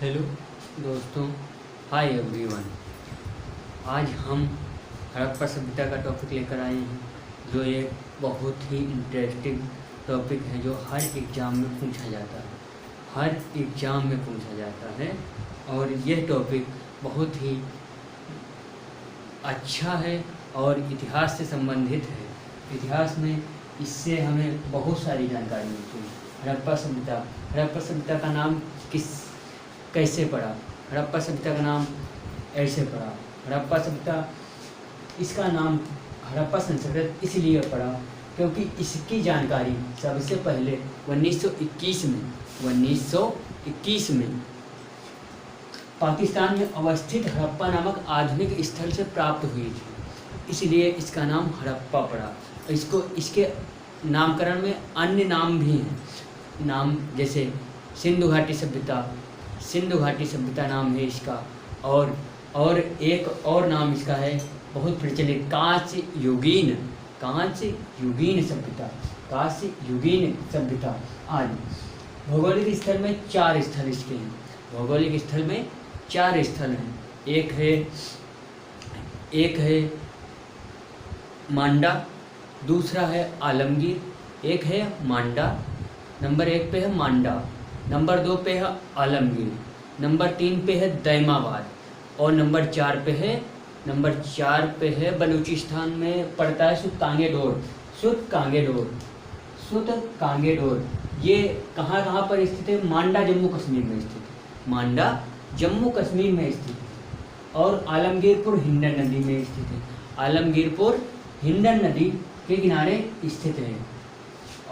Hello दोस्तों, hi everyone. आज हम हड़प्पा सभ्यता का टॉपिक लेकर आए हैं, जो एक बहुत ही इंटरेस्टिंग टॉपिक है, जो हर एग्ज़ाम में पूछा जाता है। और यह टॉपिक बहुत ही अच्छा है और इतिहास से संबंधित है। इतिहास में इससे हमें बहुत सारी जानकारी मिलती है। हड़प्पा सभ्यता का नाम कैसे पड़ा? हड़प्पा सभ्यता का नाम ऐसे पड़ा। हड़प्पा सभ्यता, इसका नाम हड़प्पा संस्कृत इसलिए पड़ा क्योंकि इसकी जानकारी सबसे पहले 1921 में पाकिस्तान में अवस्थित हड़प्पा नामक आधुनिक स्थल से प्राप्त हुई थी, इसलिए इसका नाम हड़प्पा पड़ा। इसके नामकरण में अन्य नाम भी हैं, नाम जैसे सिंधु घाटी सभ्यता नाम है इसका, और एक और नाम इसका है बहुत प्रचलित, कांस्य युगीन सभ्यता आदि। भौगोलिक स्थल में 4 स्थल इसके हैं। भौगोलिक स्थल में 4 स्थल हैं। एक है मांडा, दूसरा है आलमगीर, एक है मांडा, नंबर 1 पे है मांडा, नंबर 2 पे है आलमगीर, नंबर 3 पे है दैमाबाद, और नंबर 4 पे है बलूचिस्तान में पड़ता है सुत कांगेडोर। ये कहाँ पर स्थित है? मांडा जम्मू कश्मीर में स्थित है। और आलमगीरपुर हिंडन नदी में स्थित है। आलमगीरपुर हिंडन नदी के किनारे स्थित है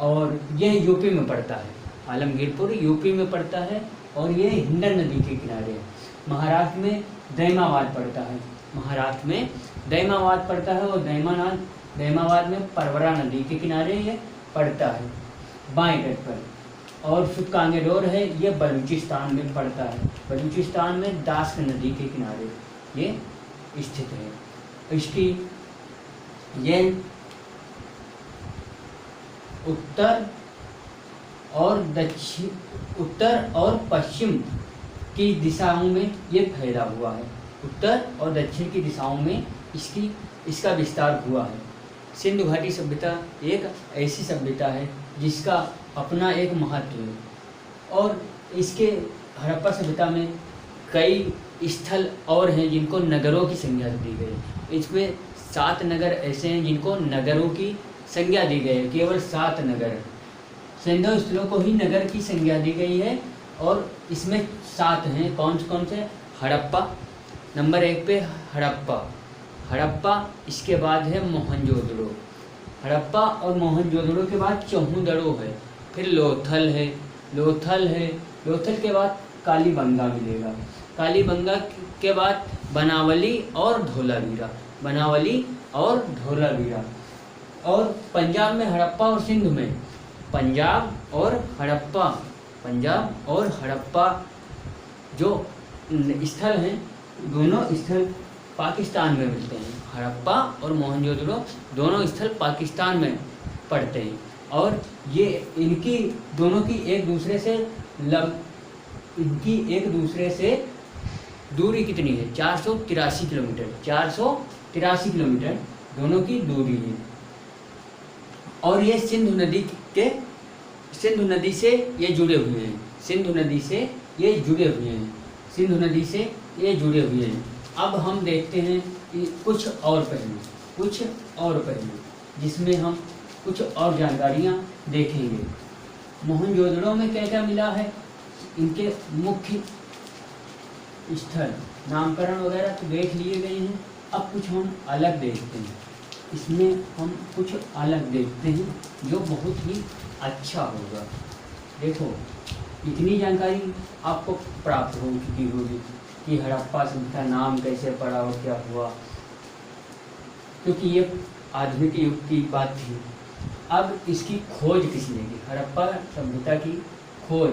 और यह यूपी में पड़ता है। आलमगीरपुर यूपी में पड़ता है और ये हिंडन नदी के किनारे है। महाराष्ट्र में दैमाबाद पड़ता है और दैमाबाद में परवरा नदी के किनारे ये पड़ता है, बाएं तट पर। और सुत कांगेडोर है, ये बलूचिस्तान में पड़ता है। बलूचिस्तान में दास्क नदी के किनारे ये स्थित है। इसकी ये उत्तर और पश्चिम की दिशाओं में ये फैला हुआ है। उत्तर और दक्षिण की दिशाओं में इसका विस्तार हुआ है। सिंधु घाटी सभ्यता एक ऐसी सभ्यता है जिसका अपना एक महत्व है, और इसके हड़प्पा सभ्यता में कई स्थल और हैं जिनको नगरों की संज्ञा दी गई। इसमें 7 नगर ऐसे हैं जिनको नगरों की संज्ञा दी गई है। केवल 7 नगर, सिंधु स्थलों को ही नगर की संज्ञा दी गई है, और इसमें 7 हैं। कौन से? हड़प्पा, नंबर 1 पे हड़प्पा, इसके बाद है मोहनजोदड़ो। हड़प्पा और मोहनजोदड़ो के बाद चौहूदड़ो है, फिर लोथल है। लोथल के बाद कालीबंगा मिलेगा। कालीबंगा के बाद बनावली और धोलावीरा। और पंजाब में हड़प्पा और सिंध में पंजाब और हड़प्पा जो स्थल हैं, दोनों स्थल पाकिस्तान में मिलते हैं। हड़प्पा और मोहनजोदड़ो दोनों स्थल पाकिस्तान में पड़ते हैं, और ये इनकी दोनों की एक दूसरे से दूरी कितनी है? 483 किलोमीटर दोनों की दूरी है। और ये सिंधु नदी से ये जुड़े हुए हैं। अब हम देखते हैं कि कुछ और पहलू जिसमें हम कुछ और जानकारियाँ देखेंगे। मोहनजोदड़ो में क्या क्या मिला है? इनके मुख्य स्थल, नामकरण वगैरह तो देख लिए गए हैं। अब कुछ हम अलग देखते हैं। इसमें हम कुछ अलग देखते हैं जो बहुत ही अच्छा होगा। देखो, इतनी जानकारी आपको प्राप्त हो चुकी होगी कि हड़प्पा सभ्यता नाम कैसे पड़ा और क्या हुआ, क्योंकि ये आधुनिक युग की बात थी। अब इसकी खोज किसने की? हड़प्पा सभ्यता की खोज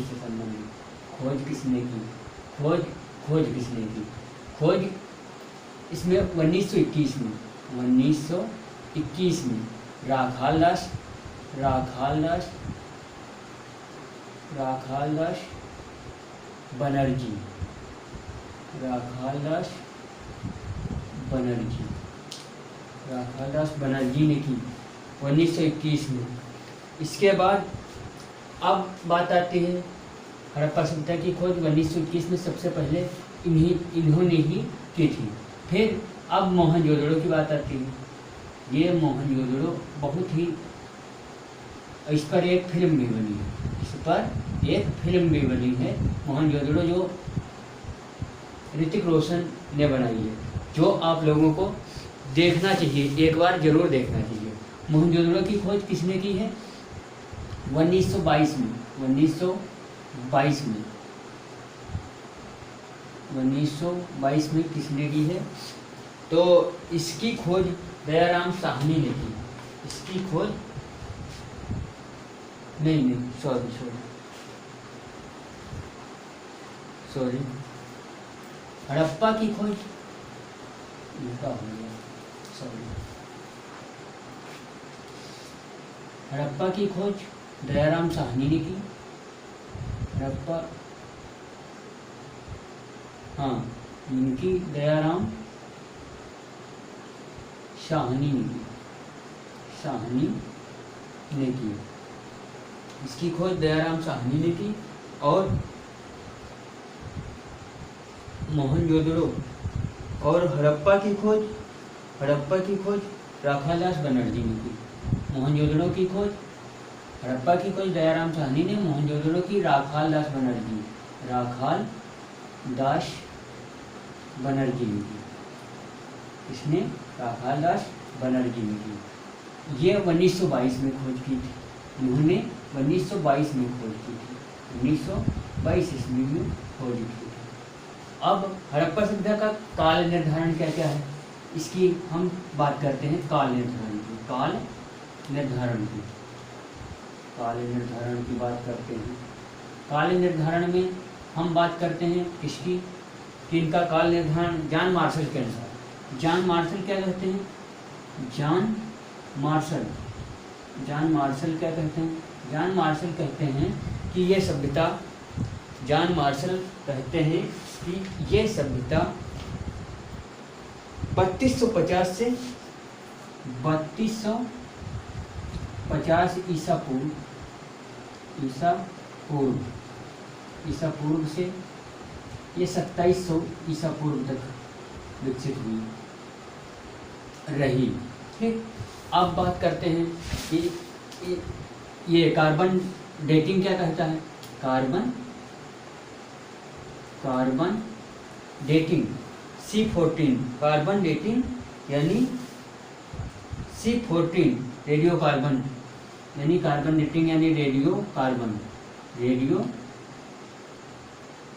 से संबंधित खोज किसने की? खोज इसमें 1921 में राखाल दास राखालदास बनर्जी, राखालदास बनर्जी, राखालदास बनर्जी ने की 1921 में। इसके बाद अब बात आती है हड़प्पा सभ्यता की खोज 1921 में सबसे पहले इन्होंने ही की थी। फिर अब मोहनजोदड़ो की बात आती है। ये मोहनजोदड़ो बहुत ही, इस पर एक फिल्म भी बनी है, इस पर एक फिल्म भी बनी है मोहनजोदड़ो, जो ऋतिक रोशन ने बनाई है, जो आप लोगों को देखना चाहिए, एक बार जरूर देखना चाहिए। मोहनजोदड़ो की खोज किसने की है? 1922 में, 1922 में, 1922 में किसने की है? तो इसकी खोज दयाराम साहनी ने की। इसकी खोज नहीं, सॉरी, हड़प्पा की खोज उल्टा हो गया, सॉरी। हड़प्पा की खोज दयाराम साहनी ने की। हड़प्पा, हाँ, इनकी दयाराम साहनी ने की, साहनी ने की। इसकी खोज दयाराम साहनी ने की। और मोहनजोदड़ो और हड़प्पा की खोज, हड़प्पा की खोज राखालदास बनर्जी ने की। मोहनजोदड़ो की खोज, हड़प्पा की खोज दयाराम साहनी ने, मोहनजोदड़ो की राखालदास बनर्जी, राखालदास बनर्जी ने की। इसने राखालदास बनर्जी ने की। ये 1922 में खोज की थी, इन्होंने 1922 में खोज की थी, 1922 ईस्वी में खोज की थी। अब हड़प्पा सभ्यता का काल निर्धारण क्या क्या है, इसकी हम बात करते हैं। काल निर्धारण की, काल निर्धारण की, काल निर्धारण की बात करते हैं। काल निर्धारण में हम बात करते हैं किसकी, कि इनका काल निर्धारण जॉन मार्शल के अनुसार। जॉन मार्शल क्या कहते हैं? जॉन मार्शल, जॉन मार्शल क्या कहते हैं? जॉन मार्शल कहते हैं कि ये सभ्यता, जॉन मार्शल कहते हैं कि ये सभ्यता 3250 से 3250 ईसा पूर्व, ईसा पूर्व से ये 2700 ईसा पूर्व तक विकसित हुई रही। ठीक, अब बात करते हैं कि ये कार्बन डेटिंग क्या कहता है? Carbon dating C14, carbon dating यानी C14 रेडियो कार्बन, यानी कार्बन डेटिंग यानी radio carbon, radio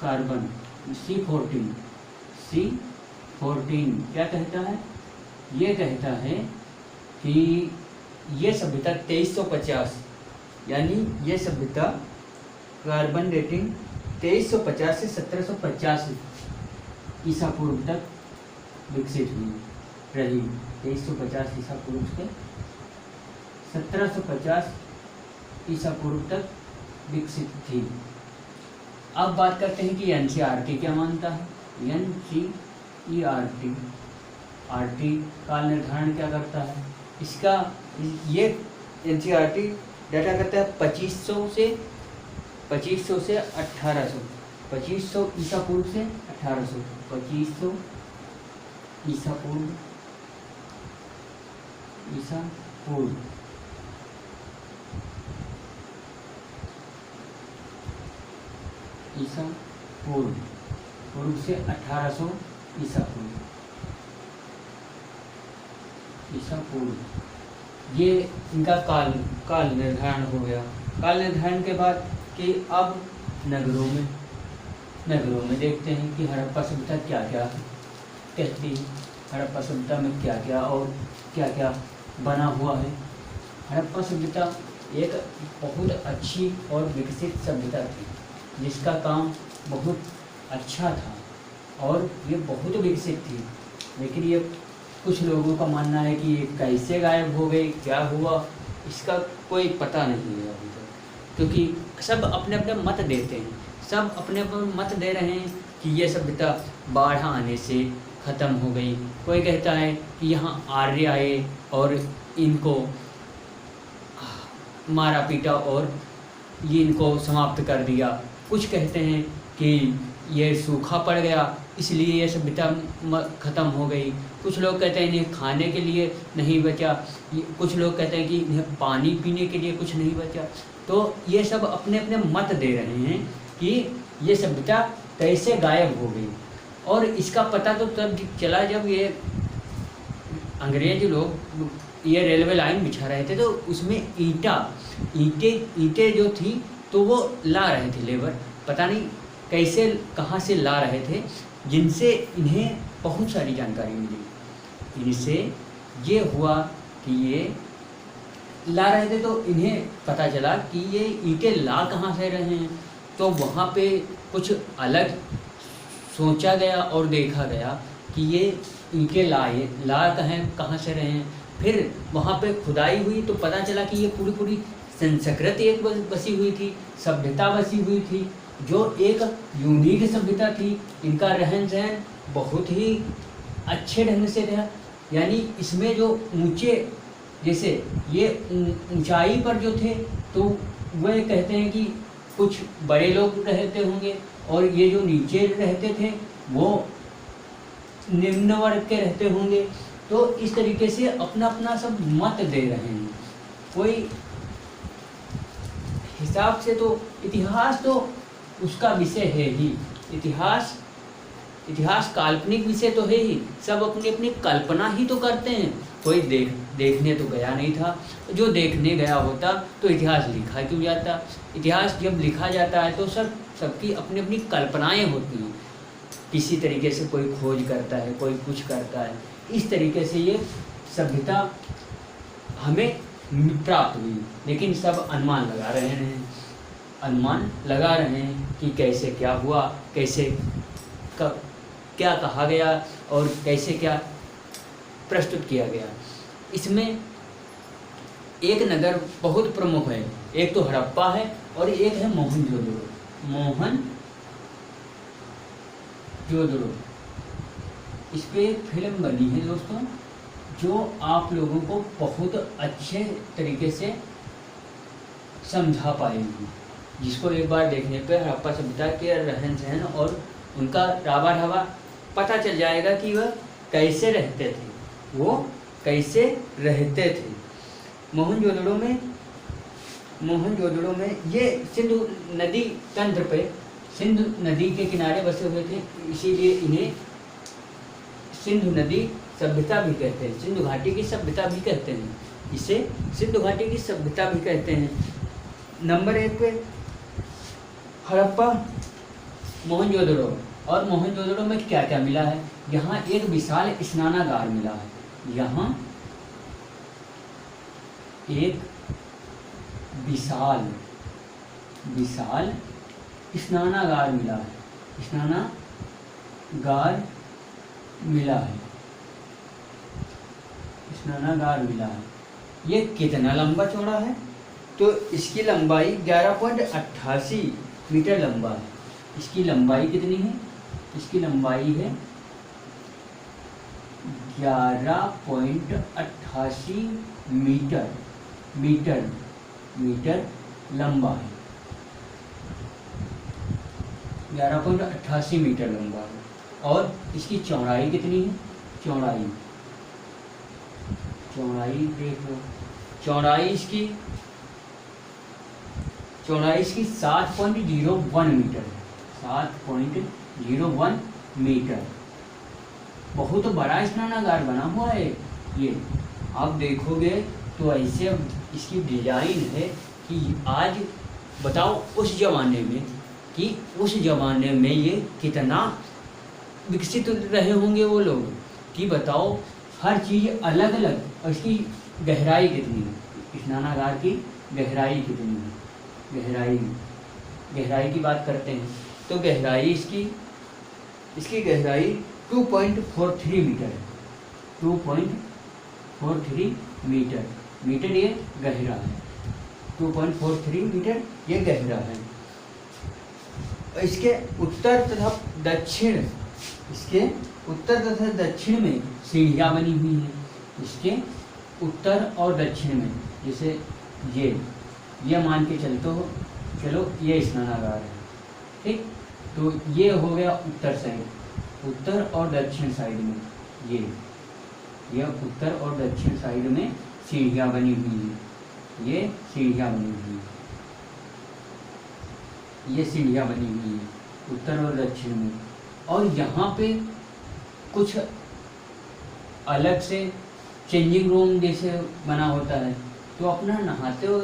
carbon C14 क्या कहता है? ये कहता है कि ये सभ्यता 2350, यानी ये सभ्यता कार्बन डेटिंग 2350 से 1750 ईसा पूर्व तक विकसित हुई रही। 2350 ईसा पूर्व से 1750 ईसा पूर्व तक विकसित थी। अब बात करते हैं कि NCERT क्या मानता है। NCERT काल निर्धारण क्या करता है? इसका ये NCERT डाटा करता है 2500 से 1800, 2500 ईसा पूर्व से 1800, 2500 ईसा पूर्व, ईसा पूर्व ईसा पूर्व से 1800 ईसा पूर्व। ये इनका काल निर्धारण हो गया। काल निर्धारण के बाद कि अब नगरों में देखते हैं कि हड़प्पा सभ्यता क्या क्या कहती है, हड़प्पा सभ्यता में क्या क्या और क्या क्या बना हुआ है। हड़प्पा सभ्यता एक बहुत अच्छी और विकसित सभ्यता थी, जिसका काम बहुत अच्छा था और ये बहुत विकसित थी। लेकिन ये कुछ लोगों का मानना है कि ये कैसे गायब हो गई, क्या हुआ, इसका कोई पता नहीं है अभी तक, क्योंकि सब अपने अपने मत देते हैं, सब अपने अपने मत दे रहे हैं कि ये सभ्यता बाढ़ आने से ख़त्म हो गई। कोई कहता है कि यहाँ आर्य आए और इनको मारा पीटा और ये इनको समाप्त कर दिया। कुछ कहते हैं कि ये सूखा पड़ गया इसलिए ये सभ्यता ख़त्म हो गई। कुछ लोग कहते हैं इन्हें खाने के लिए नहीं बचा, कुछ लोग कहते हैं कि इन्हें पानी पीने के लिए कुछ नहीं बचा। तो ये सब अपने अपने मत दे रहे हैं कि ये सभ्यता कैसे गायब हो गई। और इसका पता तो तब चला जब ये अंग्रेज लोग ये रेलवे लाइन बिछा रहे थे, तो उसमें ईंटें जो थी तो वो ला रहे थे लेबर, पता नहीं कैसे कहाँ से ला रहे थे, जिनसे इन्हें बहुत सारी जानकारी मिली। इनसे ये हुआ कि ये ला रहे थे तो इन्हें पता चला कि ये ईंटें ला कहाँ से रहे हैं। तो वहाँ पे कुछ अलग सोचा गया और देखा गया कि ये ईंटें ला कहाँ से रहे हैं। फिर वहाँ पे खुदाई हुई तो पता चला कि ये पूरी संस्कृति एक बसी हुई थी, सभ्यता बसी हुई थी, जो एक यूनिक सभ्यता थी। इनका रहन सहन बहुत ही अच्छे ढंग से था। यानी इसमें जो ऊंचे, जैसे ये ऊंचाई पर जो थे तो वह कहते हैं कि कुछ बड़े लोग रहते होंगे, और ये जो नीचे रहते थे वो निम्न वर्ग के रहते होंगे। तो इस तरीके से अपना अपना सब मत दे रहे हैं। कोई हिसाब से तो इतिहास तो उसका विषय है ही, इतिहास काल्पनिक विषय तो है ही, सब अपनी अपनी कल्पना ही तो करते हैं। कोई देखने तो गया नहीं था, जो देखने गया होता तो इतिहास लिखा क्यों जाता। इतिहास जब लिखा जाता है तो सबकी अपनी अपनी कल्पनाएं होती हैं। किसी तरीके से कोई खोज करता है, कोई कुछ करता है, इस तरीके से ये सभ्यता हमें प्राप्त हुई। लेकिन सब अनुमान लगा रहे हैं कि कैसे क्या हुआ, कैसे क्या कहा गया और कैसे क्या प्रस्तुत किया गया। इसमें एक नगर बहुत प्रमुख है, एक तो हड़प्पा है और एक है मोहनजोदड़ो। इस पे फिल्म बनी है दोस्तों, जो आप लोगों को बहुत अच्छे तरीके से समझा पाएगी, जिसको एक बार देखने पे हड़प्पा सभ्यता के रहन सहन और उनका राबा ढाबा पता चल जाएगा कि वह कैसे रहते थे। मोहनजोदड़ो में ये सिंधु नदी तंत्र पे, सिंधु नदी के किनारे बसे हुए थे, इसीलिए इन्हें सिंधु नदी सभ्यता भी कहते हैं, सिंधु घाटी की सभ्यता भी कहते हैं, इसे सिंधु घाटी की सभ्यता भी कहते हैं। नंबर 1 पे हड़प्पा, मोहनजोदड़ो। और मोहनजोदड़ो में क्या क्या मिला है? यहाँ एक विशाल स्नानागार मिला है, यहाँ एक विशाल स्नानागार मिला है। ये कितना लंबा चौड़ा है? तो इसकी लंबाई 11.88 मीटर लंबा है। इसकी लंबाई कितनी है? इसकी लंबाई है 11.88 मीटर लंबा है। 11.88 मीटर लंबा है। और इसकी चौड़ाई कितनी है? चौड़ाई देख लो, चौड़ाई इसकी 7.01 मीटर है। 7.01 मीटर, बहुत बड़ा स्नानागार बना हुआ है ये। आप देखोगे तो ऐसे इसकी डिजाइन है कि आज बताओ उस जमाने में ये कितना विकसित रहे होंगे वो लोग, कि बताओ हर चीज़ अलग अलग। और इसकी गहराई कितनी है? स्नानागार की गहराई कितनी है? गहराई की बात करते हैं तो गहराई इसकी गहराई 2.43 मीटर है। 2.43 मीटर ये गहरा है। 2.43 मीटर ये गहरा है। इसके उत्तर तथा दक्षिण, इसके उत्तर तथा दक्षिण में सीढ़ियाँ बनी हुई हैं। इसके उत्तर और दक्षिण में, जैसे ये मान के चलो ये स्नानागार है, ठीक। तो ये हो गया उत्तर साइड, उत्तर और दक्षिण साइड में ये उत्तर और दक्षिण साइड में सीढ़ियाँ बनी हुई हैं। ये सीढ़ियाँ बनी हुई हैं, ये सीढ़ियाँ बनी हुई हैं उत्तर और दक्षिण में। और यहाँ पे कुछ अलग से चेंजिंग रूम जैसे बना होता है, तो अपना नहाते हो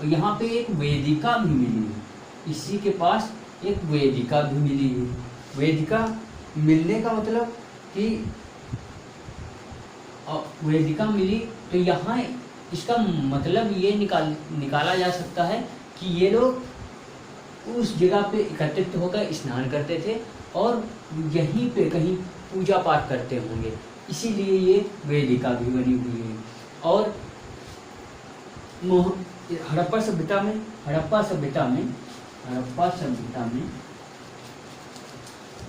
यहाँ पे एक वेदिका भी मिली है। इसी के पास एक वेदिका भी मिली है। वेदिका मिलने का मतलब कि वेदिका मिली, तो यहाँ इसका मतलब ये निकाला जा सकता है कि ये लोग उस जगह पे एकत्रित होकर स्नान करते थे और यहीं पे कहीं पूजा पाठ करते होंगे, इसीलिए ये वेदिका भी बनी हुई है। और हड़प्पा सभ्यता में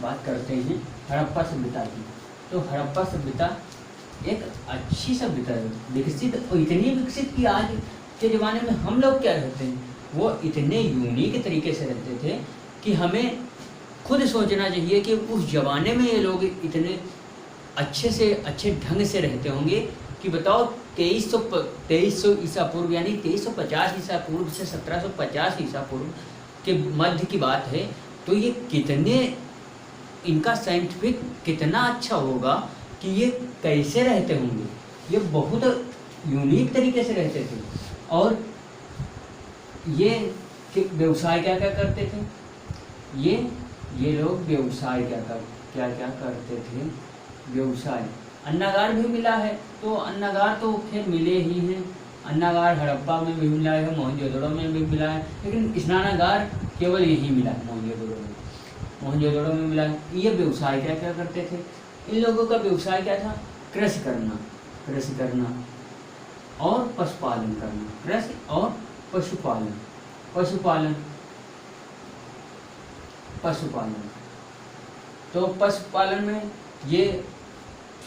बात करते हैं हड़प्पा सभ्यता की। तो हड़प्पा सभ्यता एक अच्छी सभ्यता है, विकसित, इतनी विकसित कि आज के ज़माने में हम लोग क्या रहते हैं, वो इतने यूनिक तरीके से रहते थे कि हमें खुद सोचना चाहिए कि उस ज़माने में ये लोग इतने अच्छे ढंग से रहते होंगे कि बताओ 2300 ईसा पूर्व यानी 2350 ईसा पूर्व से 1750 ईसा पूर्व के मध्य की बात है। तो ये कितने, इनका साइंटिफिक कितना अच्छा होगा कि ये कैसे रहते होंगे, ये बहुत यूनिक तरीके से रहते थे। और ये व्यवसाय क्या क्या करते थे, ये लोग व्यवसाय क्या क्या करते थे, व्यवसाय। अन्नागार भी मिला है, तो अन्नागार तो खैर मिले ही हैं, अन्नागार हड़प्पा में भी मिला है, मोहनजोदड़ो में भी मिला है, लेकिन स्नानागार केवल यही मिला है, मोहनजोदड़ो में मिला है। ये व्यवसाय क्या क्या करते थे, इन लोगों का व्यवसाय क्या था, कृषि करना और पशुपालन करना, कृषि और पशुपालन। तो पशुपालन में ये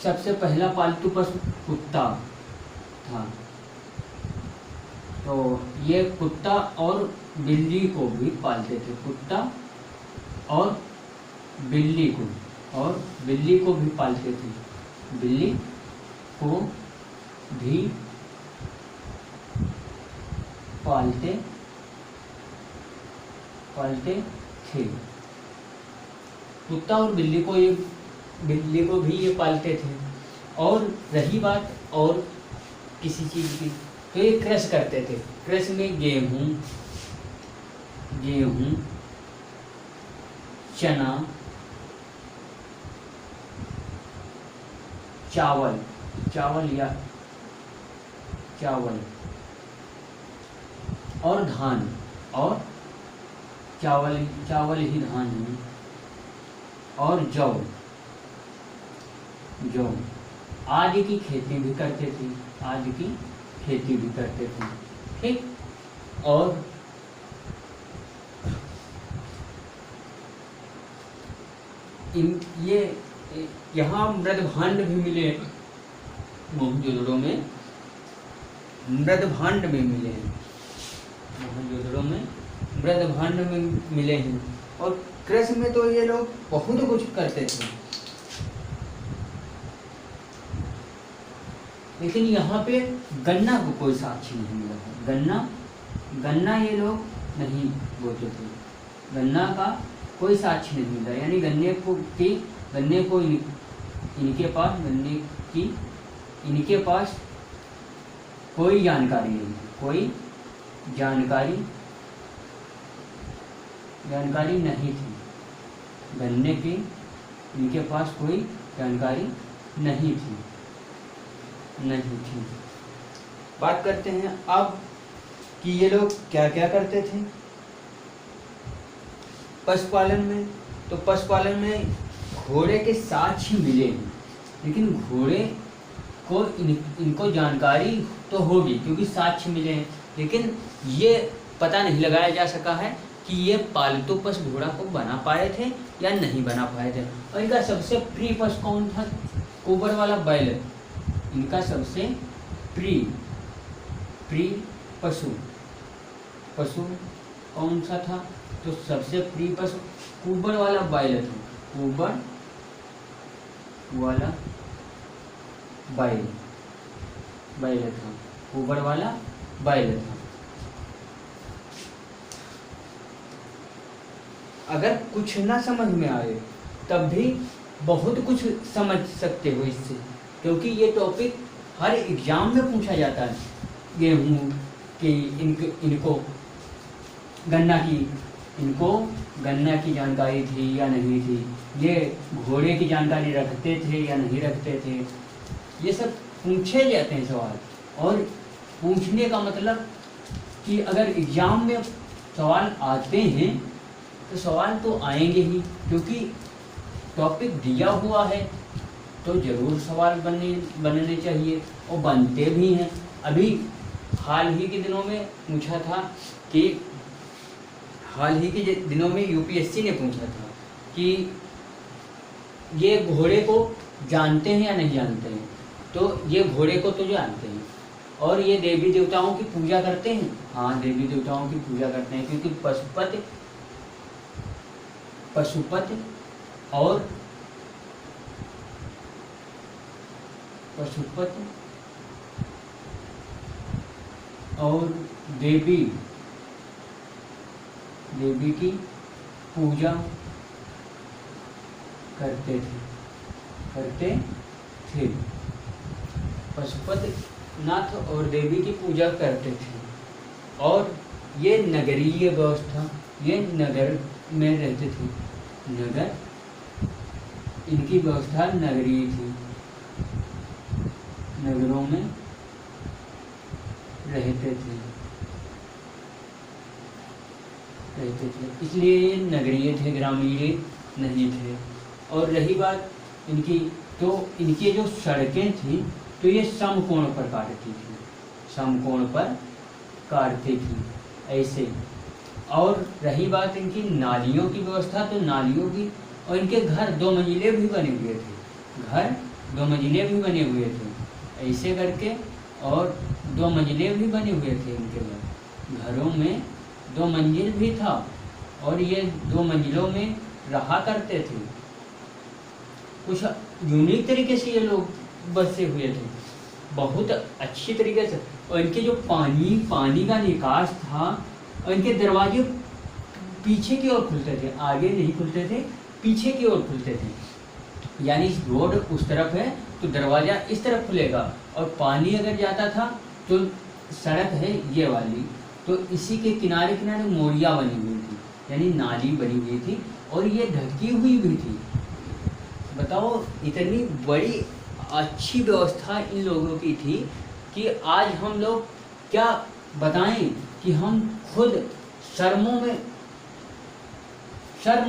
सबसे पहला पालतू पशु कुत्ता था। तो ये कुत्ता और बिल्ली को भी पालते थे, कुत्ता और बिल्ली को भी पालते थे, बिल्ली को भी पालते थे। कुत्ता और बिल्ली को भी ये पालते थे। और रही बात और किसी चीज़ की, तो ये कृषि करते थे। कृषि में गेहूँ, चना, चावल और धान, और चावल ही धान है, और जौ आदि की खेती भी करते थे, ठीक। और ये यहाँ मृदभांड भी मिले, मोहनजोदड़ो में मृदभांड में मिले हैं, मोहनजोदड़ो में मृदभांड में मिले हैं। और कृषि में तो ये लोग बहुत कुछ करते थे, लेकिन यहाँ पे गन्ना को कोई साक्ष्य नहीं मिला है। गन्ना ये लोग नहीं बोते थे, गन्ना का कोई साक्ष्य नहीं मिला, यानी गन्ने को इनके पास कोई जानकारी नहीं, कोई जानकारी नहीं थी, गन्ने की इनके पास कोई जानकारी नहीं थी। बात करते हैं अब कि ये लोग क्या क्या करते थे पशुपालन में। तो पशुपालन में घोड़े के साक्ष्य मिले हैं, लेकिन घोड़े को इनको जानकारी तो होगी क्योंकि साक्ष्य मिले हैं, लेकिन ये पता नहीं लगाया जा सका है कि ये पालतू पशु घोड़ा को बना पाए थे या नहीं बना पाए थे। और इनका सबसे प्रिय पशु कौन था? कुबर वाला बैल। इनका सबसे प्रिय पशु कौन सा था? तो सबसे प्रिय पशु कुबर वाला बैल था। कुबर वाला बैल था। कुबर वाला बैल था। अगर कुछ ना समझ में आए तब भी बहुत कुछ समझ सकते हो इससे, क्योंकि ये टॉपिक हर एग्जाम में पूछा जाता है। गेहूँ कि इनको गन्ना की जानकारी थी या नहीं थी, ये घोड़े की जानकारी रखते थे या नहीं रखते थे, ये सब पूछे जाते हैं सवाल। और पूछने का मतलब कि अगर एग्जाम में सवाल आते हैं तो सवाल तो आएंगे ही, क्योंकि टॉपिक दिया हुआ है तो ज़रूर सवाल बनने चाहिए और बनते भी हैं। अभी हाल ही के दिनों में पूछा था कि यूपीएससी ने पूछा था कि ये घोड़े को जानते हैं या नहीं जानते हैं। तो ये घोड़े को तो जानते हैं और ये देवी देवताओं की पूजा करते हैं। हाँ, देवी देवताओं की पूजा करते हैं, क्योंकि पशुपति और देवी की पूजा करते थे। पशुपति नाथ और देवी की पूजा करते थे। और ये नगरीय व्यवस्था, ये नगर में रहते थे। इनकी व्यवस्था नगरीय थी, नगरों में रहते थे, इसलिए ये नगरीय थे, ग्रामीण नहीं थे। और रही बात इनकी, तो इनकी जो सड़कें थी तो ये समकोण पर काटती थी ऐसे। और रही बात इनकी नालियों की व्यवस्था, तो नालियों की, और इनके घर 2 मंजिले भी बने हुए थे ऐसे करके, और 2 मंजिले भी बने हुए थे इनके घरों में 2 मंजिल भी था, और ये 2 मंजिलों में रहा करते थे। कुछ यूनिक तरीके से ये लोग बसे हुए थे, बहुत अच्छी तरीके से। और इनके जो पानी का निकास था, और इनके दरवाजे पीछे की ओर खुलते थे, आगे नहीं खुलते थे, पीछे की ओर खुलते थे। यानी रोड उस तरफ है तो दरवाज़ा इस तरफ खुलेगा, और पानी अगर जाता था तो सड़क है ये वाली, तो इसी के किनारे किनारे मोरियाँ बनी हुई थी, यानी नाली बनी हुई थी, और ये ढकी हुई भी थी। बताओ, इतनी बड़ी अच्छी व्यवस्था इन लोगों की थी कि आज हम लोग क्या बताएं कि हम खुद शर्म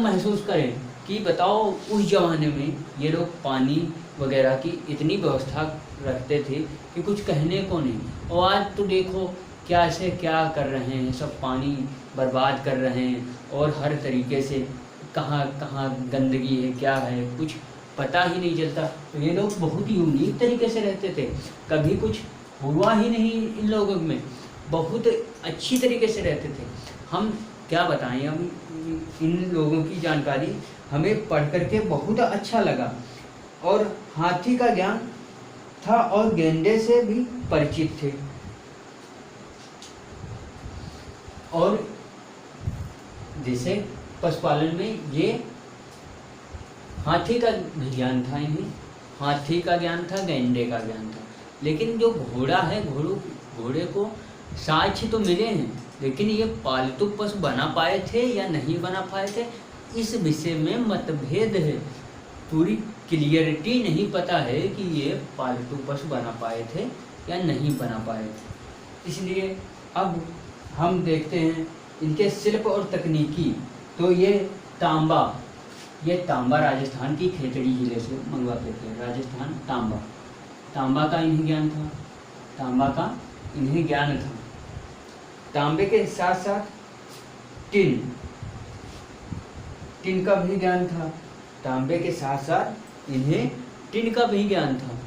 महसूस करें कि बताओ उस ज़माने में ये लोग पानी वगैरह की इतनी व्यवस्था रखते थे कि कुछ कहने को नहीं। और आज तो देखो क्या कर रहे हैं, सब पानी बर्बाद कर रहे हैं, और हर तरीके से कहाँ गंदगी है, क्या है, कुछ पता ही नहीं चलता। तो ये लोग बहुत यूनिक तरीके से रहते थे, कभी कुछ हुआ ही नहीं इन लोगों में, बहुत अच्छी तरीके से रहते थे। हम क्या बताएं, हम इन लोगों की जानकारी हमें पढ़ करके बहुत अच्छा लगा। और हाथी का ज्ञान था और गेंडे से भी परिचित थे, और जैसे पशुपालन में ये हाथी का ज्ञान था, इन्हें हाथी का ज्ञान था, गेंडे का ज्ञान था। लेकिन जो घोड़ा है, घोड़े को साक्ष्य तो मिले हैं, लेकिन ये पालतू पशु बना पाए थे या नहीं बना पाए थे, इस विषय में मतभेद है। पूरी क्लियरिटी नहीं पता है कि ये पालतू पशु बना पाए थे या नहीं बना पाए थे। इसलिए अब हम देखते हैं इनके शिल्प और तकनीकी। तो ये तांबा राजस्थान की खेतड़ी जिले से मंगवाते थे, राजस्थान तांबा का इन्हें ज्ञान था, तांबे के साथ साथ टिन का भी ज्ञान था। तांबे के साथ साथ इन्हें टिन का भी ज्ञान था।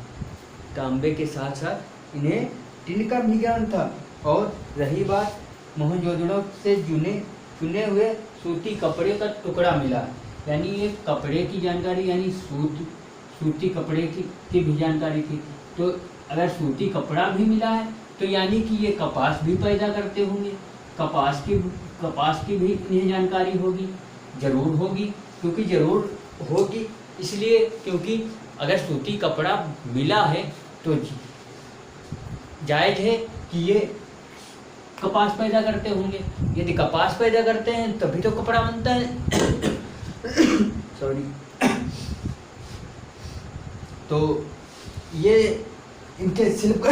तांबे के साथ साथ इन्हें टिन का भी ज्ञान था। और रही बात मोहनजोदड़ो से चुने हुए सूती कपड़े का टुकड़ा मिला, यानी ये कपड़े की जानकारी, यानी सूती कपड़े की भी जानकारी थी। तो अगर सूती कपड़ा भी मिला है तो यानी कि ये कपास भी पैदा करते होंगे, कपास की भी इन्हें जानकारी होगी, जरूर होगी, क्योंकि जरूर होगी इसलिए क्योंकि अगर सूती कपड़ा मिला है तो जायज है कि ये कपास पैदा करते होंगे। यदि कपास पैदा करते हैं तभी तो कपड़ा बनता है। सॉरी। तो ये इनके शिल्प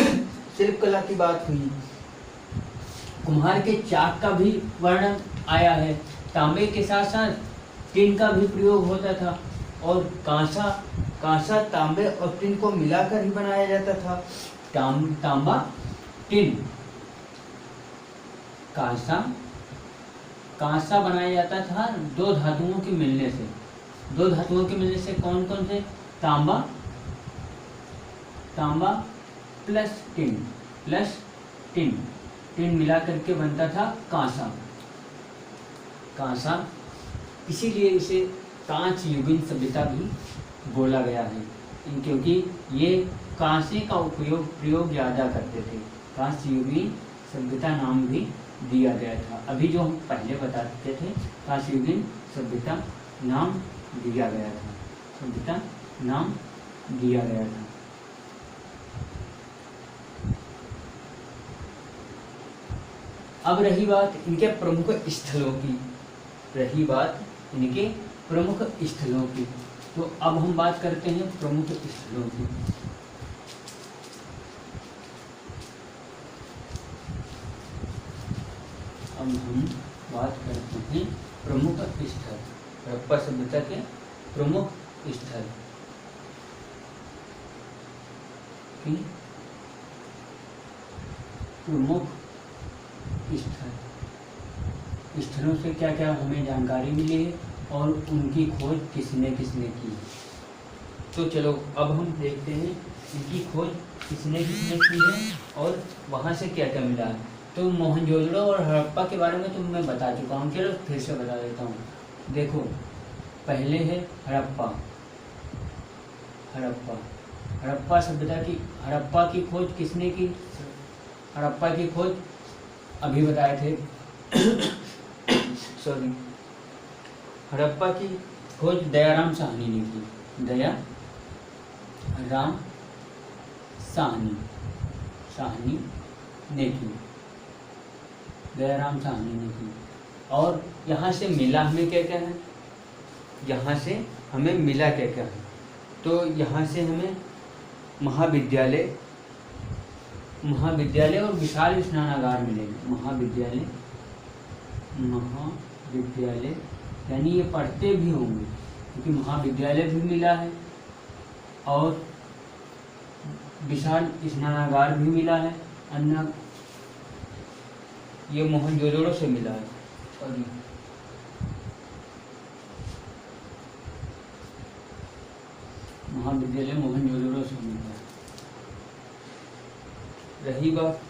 कला की बात हुई। कुम्हार के चाक का भी वर्णन आया है। तांबे के साथ साथ टिन का भी प्रयोग होता था और कांसा तांबे और टिन को मिलाकर ही बनाया जाता था। तांबा टिन कांसा बनाया जाता था दो धातुओं के मिलने से। कौन कौन से? तांबा प्लस टिन मिला करके बनता था कांसा। इसीलिए इसे कांस्य युगीन सभ्यता भी बोला गया है, क्योंकि ये कांसे का प्रयोग ज़्यादा करते थे। कांस्य युगीन सभ्यता नाम भी दिया गया था। अभी जो हम पहले बताते थे कांस्य युगीन सभ्यता नाम दिया गया था। अब रही बात इनके प्रमुख स्थलों की। तो अब हम बात करते हैं प्रमुख स्थलों की। अब हम बात करते हैं प्रमुख स्थल, हड़प्पा सभ्यता के प्रमुख स्थल की। स्थलों से क्या क्या हमें जानकारी मिली है और उनकी खोज किसने की है। तो चलो अब हम देखते हैं इनकी खोज किसने की है और वहाँ से क्या क्या मिला है। तो मोहनजोदड़ो और हड़प्पा के बारे में तो मैं बता चुका हूँ, चलो फिर से बता देता हूँ। देखो, पहले है हड़प्पा सभ्यता की। हड़प्पा की खोज किसने की? हड़प्पा की खोज अभी बताए थे। सॉरी, हड़प्पा की खोज दयाराम साहनी ने की। दयाराम साहनी ने की। और यहाँ से मिला हमें क्या क्या है? तो यहाँ से हमें महाविद्यालय और विशाल स्नानागार मिलेंगे। महाविद्यालय यानी ये पढ़ते भी होंगे, क्योंकि महाविद्यालय भी मिला है और विशाल स्नानागार भी मिला है। ये मोहनजोदड़ो से मिला है। सॉरी, महाविद्यालय मोहनजोदड़ो से मिला है। रही बात,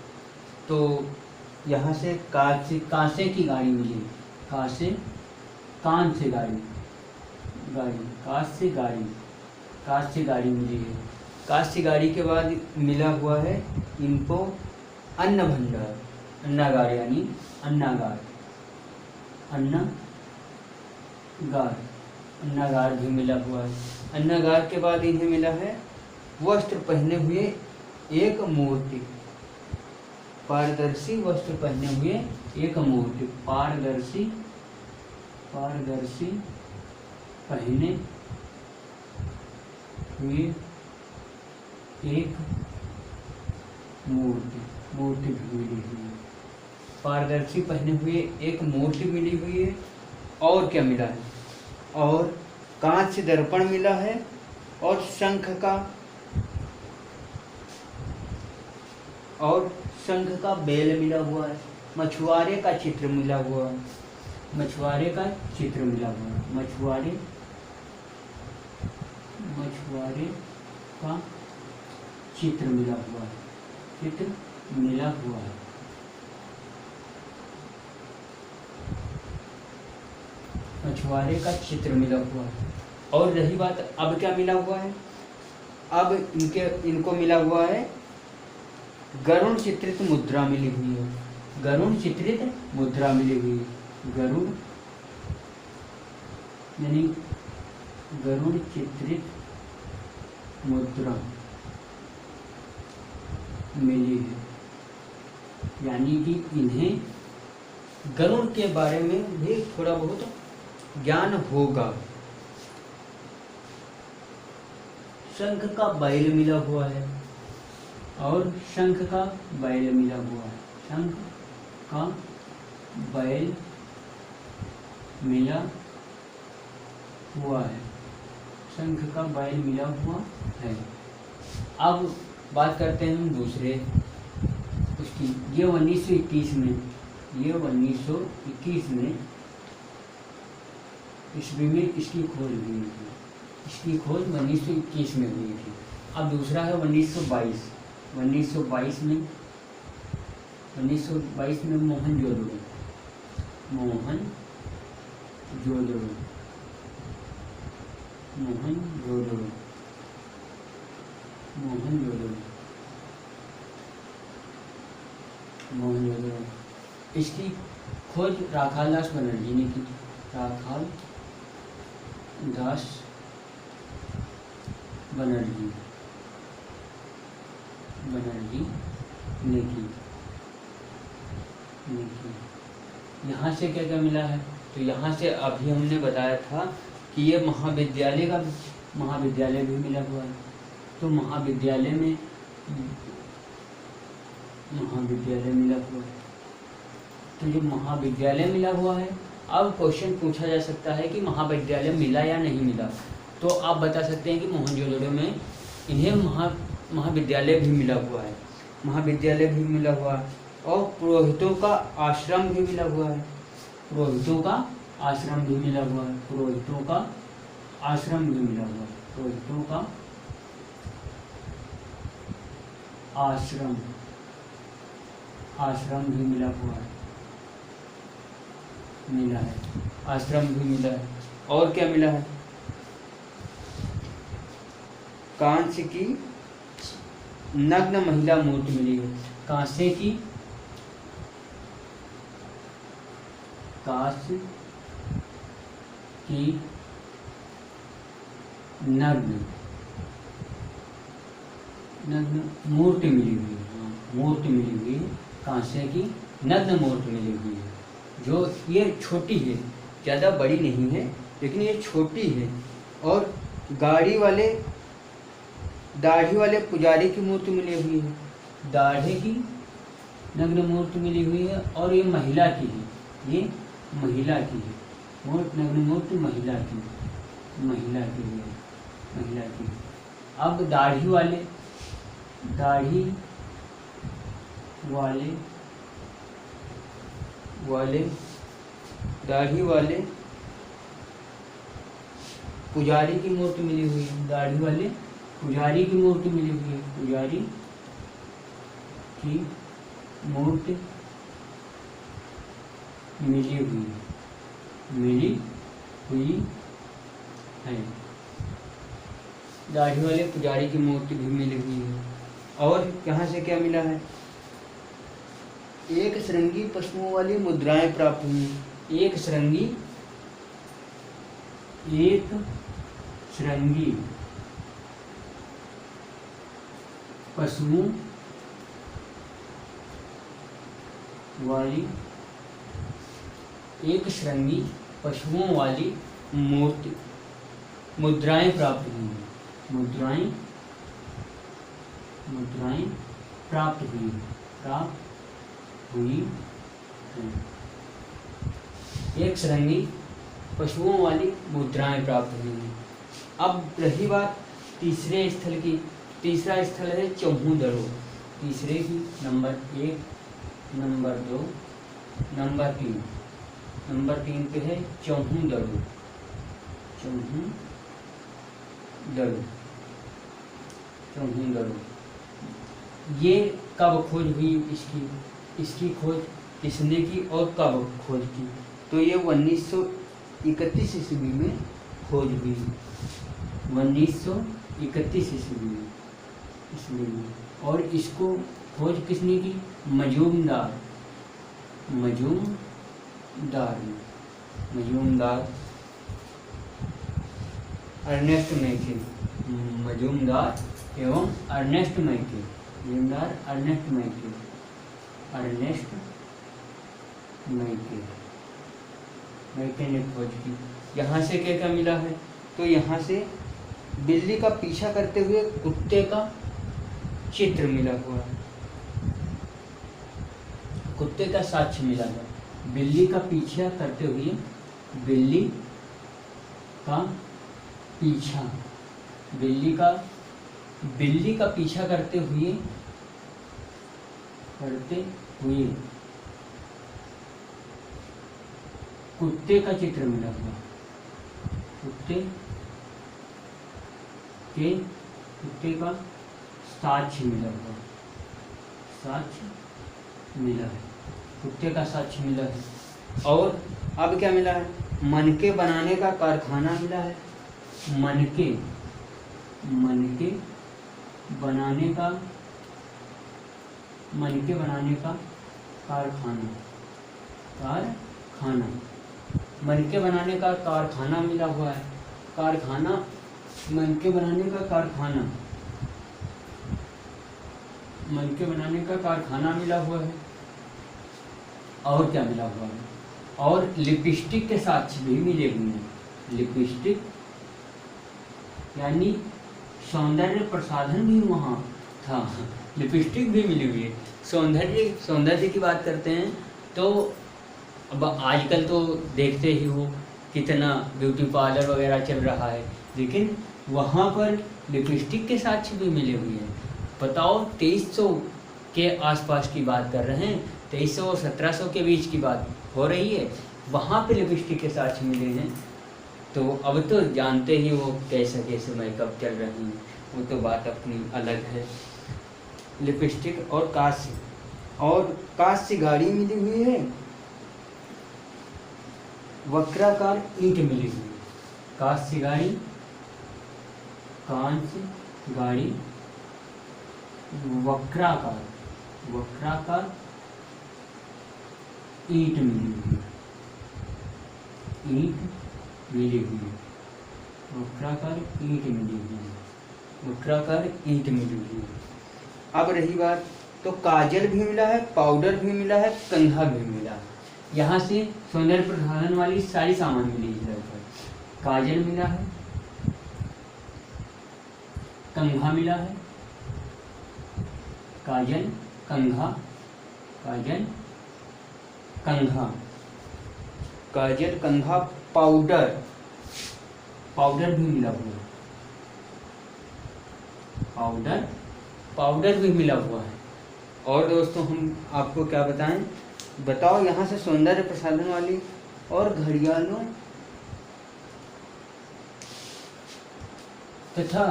तो यहाँ से कांसे की गाड़ी मिली। कांसे गाड़ी मिली है। कांस्य गाड़ी के बाद मिला हुआ है इनको अन्न भंडार, अन्नागार यानी अन्नागार भी मिला हुआ है। अन्नागार के बाद इन्हें मिला है वस्त्र पहने हुए एक मूर्ति। पारदर्शी वस्त्र पहने हुए एक मूर्ति। पारदर्शी पहने हुए एक मूर्ति भी मिली हुई है। पारदर्शी पहने हुए एक मूर्ति मिली हुई है। और क्या मिला है? और कांस्य दर्पण मिला है और शंख का बेल मिला हुआ है। मछुआरे का चित्र मिला हुआ, मछुआरे का चित्र मिला हुआ, मछुआरे का चित्र मिला हुआ, चित्र मिला हुआ है। मछुआरे का चित्र मिला हुआ है। और रही बात अब क्या मिला हुआ है, अब इनको मिला हुआ है गरुड़ चित्रित मुद्रा मिली हुई है, गरुड़ चित्रित मुद्रा मिली हुई है, गरुड़ यानी गरुड़ चित्रित मुद्रा मिली है, यानी कि इन्हें गरुड़ के बारे में भी थोड़ा बहुत ज्ञान होगा। शंख का बैल मिला हुआ है, और शंख का बैल मिला हुआ है, शंख का बैल मिला हुआ है, शंख का बैल मिला हुआ है। अब बात करते हैं हम दूसरे उसकी। ये 1921 में, ये 1921 में ईस्वी में इसकी खोज हुई थी, इसकी खोज 1921 में हुई थी। अब दूसरा है 1922, 1922 में, 1922 में मोहनजोदड़ो, मोहनजोदड़ो, मोहनजोदड़ो, मोहनजोदड़ो, मोहनजोदड़ो, इसकी खोज राखाल दास बनर्जी ने की, राखाल दास बनर्जी ने की। यहाँ से क्या क्या मिला है, तो यहाँ से अभी हमने बताया था कि ये महाविद्यालय भी मिला हुआ है। तो महाविद्यालय में मिला हुआ है, तो ये महाविद्यालय मिला हुआ है। अब क्वेश्चन पूछा जा सकता है कि महाविद्यालय मिला या नहीं मिला, तो आप बता सकते हैं कि मोहनजोदड़ो में इन्हें महाविद्यालय भी मिला हुआ है, महाविद्यालय भी मिला हुआ है। और पुरोहितों का आश्रम भी मिला हुआ है, पुरोहितों का आश्रम भी मिला हुआ है, पुरोहितों का आश्रम भी मिला हुआ है, पुरोहितों का आश्रम भी मिला हुआ है, मिला है, आश्रम भी मिला है। और क्या मिला है, कांस्य की नग्न महिला मूर्ति मिली है, कांस्य की नग्न मूर्ति मिली हुई है, मूर्ति मिली हुई है, कांस्य की नग्न मूर्ति मिली हुई है, जो ये छोटी है, ज़्यादा बड़ी नहीं है लेकिन ये छोटी है। और दाढ़ी वाले पुजारी की मूर्ति मिली हुई है, दाढ़ी की नग्न मूर्ति मिली हुई है, और ये महिला की है, ये महिला की है, नग्न मूर्ति महिला की है। अब दाढ़ी वाले पुजारी की मूर्ति मिली हुई है, दाढ़ी वाले पुजारी की मूर्ति मिली हुई है, पुजारी की मूर्ति मिली हुई है, दाढ़ी वाले पुजारी की मूर्ति भी मिली हुई है। और यहाँ से क्या मिला है, एक श्रृंगी पशुओं वाली मुद्राएं प्राप्त हुई, एक श्रृंगी पशुओं वाली, एक श्रृंगी पशुओं वाली मुद्राएं प्राप्त हुई, मुद्राएं प्राप्त हुई हैं। एक श्रृंगी पशुओं वाली मुद्राएं प्राप्त हुई हैं। अब रही बात तीसरे स्थल की, तीसरा स्थल है चौहू दड़ो, तीसरे की नंबर 1, नंबर 2, नंबर 3 पे है चौहू दड़ो। ये कब खोज हुई इसकी खोज किसने की और कब खोज की? तो ये 1931 ईस्वी में खोज हुई, 1931 ईस्वी में। और इसको खोज किसने की? मजूमदार अर्नेस्ट मैके, मजूमदार एवं अर्नेस्ट मैके ने खोज की। यहाँ से क्या क्या मिला है? तो यहाँ से बिल्ली का पीछा करते हुए कुत्ते का चित्र मिला हुआ है, कुत्ते का साक्ष्य मिला है। बिल्ली का पीछा करते हुए, बिल्ली का पीछा करते हुए कुत्ते का चित्र मिला हुआ, कुत्ते का साक्ष्य मिला हुआ, कुत्ते का साक्ष्य मिला है। और अब क्या मिला है? मनके बनाने का कारखाना मिला है, मनके बनाने का कारखाना, मनके बनाने का कारखाना मिला हुआ है। मनके बनाने का कारखाना मिला हुआ है। और क्या मिला हुआ है? और लिपस्टिक के साक्ष्य भी मिले हुए हैं। लिपस्टिक यानी सौंदर्य प्रसाधन भी वहाँ था, लिपस्टिक भी मिली हुई है। सौंदर्य की बात करते हैं तो अब आजकल तो देखते ही हो कितना ब्यूटी पार्लर वगैरह चल रहा है, लेकिन वहाँ पर लिपस्टिक के साक्ष्य भी मिले हुए हैं। बताओ 2300 के आसपास की बात कर रहे हैं, 2300 और 1700 के बीच की बात हो रही है, वहाँ पे लिपस्टिक के साक्ष्य मिले हैं। तो अब तो जानते ही वो कैसे मेकअप चल रही है, वो तो बात अपनी अलग है। लिपस्टिक और कांस्य गाड़ी मिली हुई है, वक्राकार ईंट मिली हुई है। कांस्य गाड़ी वक्राकार ईंट मिली हुई है, वक्राकार ईंट मिली हुई है। अब रही बात, तो काजल भी मिला है, पाउडर भी मिला है, कंघा भी मिला है। यहाँ से सौंदर्य प्रसाधन वाली सारी सामान मिली है। काजल मिला है, कंघा मिला है, काजल कंघा, पाउडर भी मिला हुआ है, पाउडर भी मिला हुआ है। और दोस्तों हम आपको क्या बताएं, बताओ यहाँ से सौंदर्य प्रसाधन वाली और घड़ियालों तथा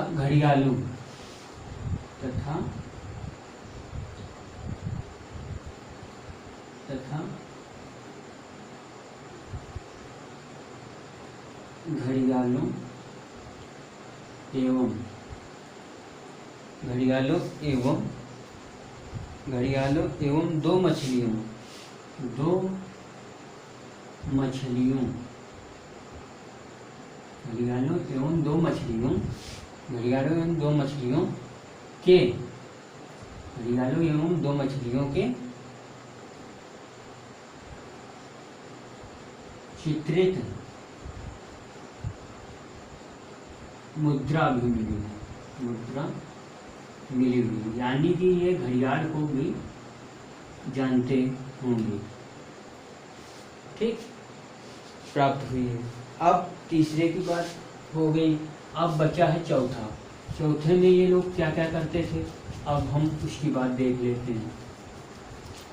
घड़ियालों एवं दो मछलियों के चित्रित मुद्रा भी मिली हुई है, यानी कि ये घड़ियाल को भी जानते होंगे, ठीक, प्राप्त हुई है। अब तीसरे की बात हो गई, अब बचा है चौथे में ये लोग क्या क्या करते थे, अब हम उसकी बात देख लेते हैं।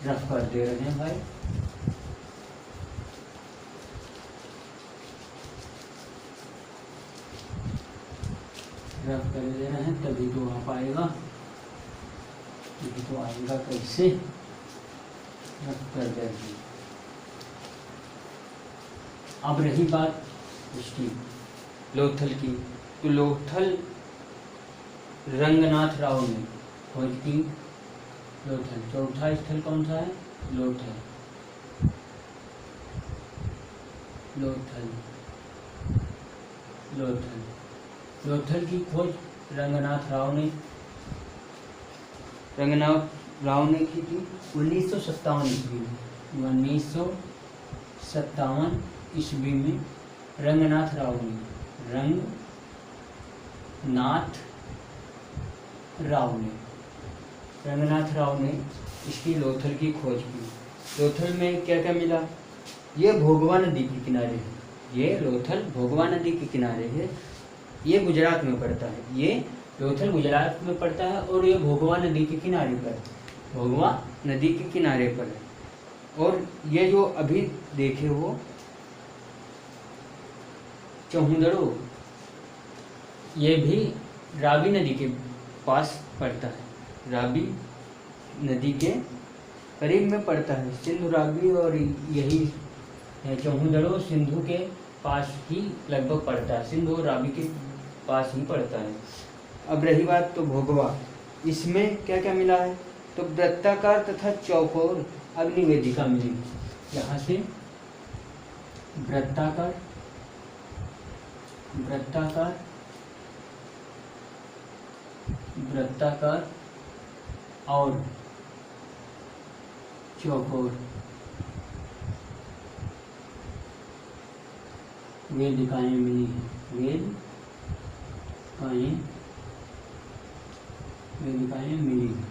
रफ कर दे रहे हैं भाई। रफ कर दे रहे हैं तभी तो आ पाएगा, तभी तो आएगा कैसे। रफ कर दे रहे हैं। अब रही बात उसकी लोथल की, तो लोथल रंगनाथ राव ने खोज की लोथल। चौथा स्थल कौन सा है? लोथल। लोथल लोथल लोथल की खोज रंगनाथ राव ने की थी 1957 ईस्वी में। 1957 ईस्वी में रंगनाथ राव ने इसकी लोथल की खोज की। लोथल में क्या क्या मिला? ये भोगवा नदी के किनारे है। ये लोथल भोगवा नदी के किनारे है। ये गुजरात में पड़ता है। ये लोथल गुजरात में पड़ता है और ये भोगवा नदी के किनारे पर है। भोगवा नदी के किनारे पर है। और ये जो अभी देखे हो चौहुंदड़ो, ये भी रावी नदी के पास पड़ता है। रावी नदी के करीब में पड़ता है। सिंधु रावी और यही चौहुंदड़ो सिंधु के पास ही लगभग पड़ता है। सिंधु और रावी के पास ही पड़ता है। अब रही बात तो भोगवा, इसमें क्या क्या मिला है? तो वृत्ताकार तथा चौकोर अग्निवेदिका मिली। यहाँ से वृत्ताकार और चौकोर वेदिकाएं मिली हैं। वेदिकाएं मिली है।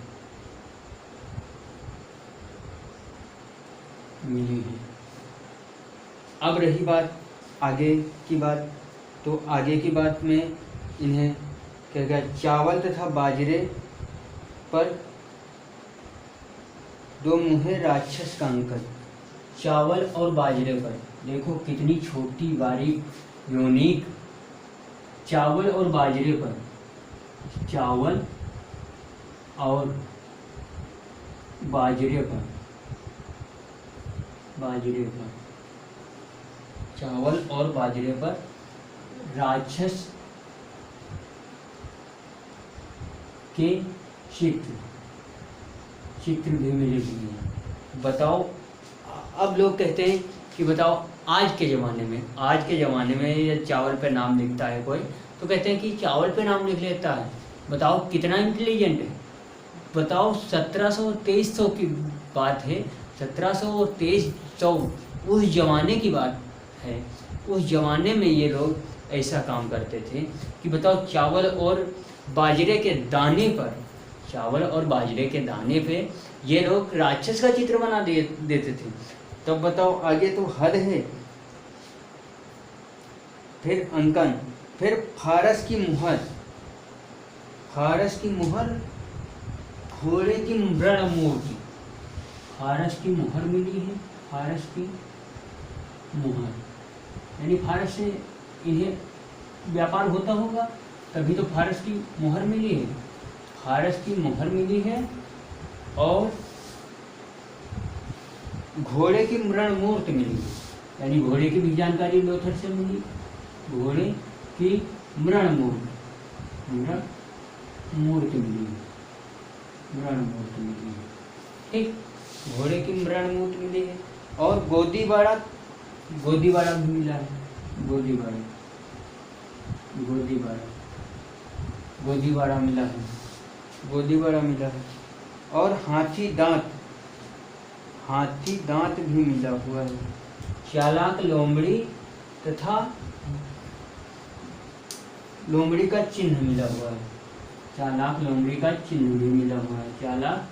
अब रही बात आगे की बात, तो आगे की बात में इन्हें क्या क्या चावल तथा बाजरे पर दो मुहे राक्षस का अंकन। चावल और बाजरे पर देखो कितनी छोटी बारीक यूनिक। चावल और बाजरे पर, चावल और बाजरे पर, चावल और बाजरे पर राक्षस के चित्र भी मिले हुए हैं। बताओ, अब लोग कहते हैं कि बताओ आज के ज़माने में ये चावल पे नाम लिखता है कोई, तो कहते हैं कि चावल पे नाम लिख लेता है। बताओ कितना इंटेलिजेंट है। बताओ 1700 और 2300 की बात है। 1700 और 2300 उस जमाने की बात है। उस जमाने में ये लोग ऐसा काम करते थे कि बताओ चावल और बाजरे के दाने पे ये लोग राक्षस का चित्र बना देते थे। तब बताओ आगे तो हद है। फिर अंकन, फिर फारस की मुहर, घोड़े की मृण मूर्ति। फारस की मुहर मिली है। फारस की मुहर यानी फारस से इन्हें व्यापार होता होगा, तभी तो फारस की मुहर मिली है। फारस की मुहर मिली है और घोड़े की मृण मूर्ति मिली है। यानी घोड़े की भी जानकारी लोथल से मिली। घोड़े की मृण मूर्ति मिली है। ठीक, घोड़े की मृण मूर्ति मिली है। और गोदीबाड़ा भी मिला है। गोदीबाड़ा मिला है। और हाथी दांत भी मिला हुआ है। चालाक लोमड़ी तथा लोमड़ी का चिन्ह मिला हुआ है। चालाक लोमड़ी का चिन्ह भी मिला हुआ है। चालाक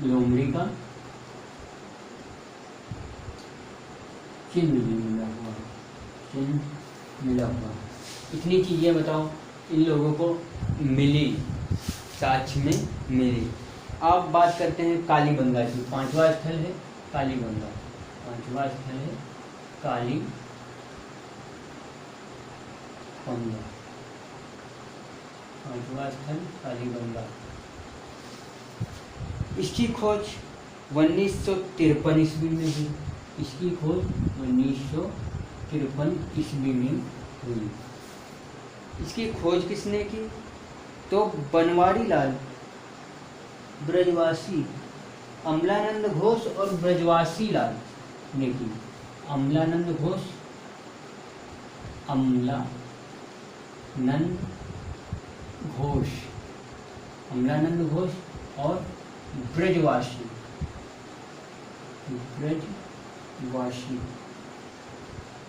लोमड़ी का चिन्ह भी मिला हुआ है। इतनी चीज़ें बताओ इन लोगों को मिली, साक्ष्य में मिली। अब बात करते हैं कालीबंगा की। पांचवा स्थल है कालीबंगा। पांचवा स्थल है कालीबंगा। पांचवा स्थल कालीबंगा। इसकी खोज 1953 ईस्वी में हुई। इसकी खोज 1953 ईस्वी में हुई। इसकी खोज किसने की? तो बनवारी लाल, ब्रजवासी अमलानंद घोष और ब्रजवासी लाल ने की। अमलानंद घोष, अमलानंद घोष, अमलानंद घोष और ब्रजवासी, ब्रजवासी,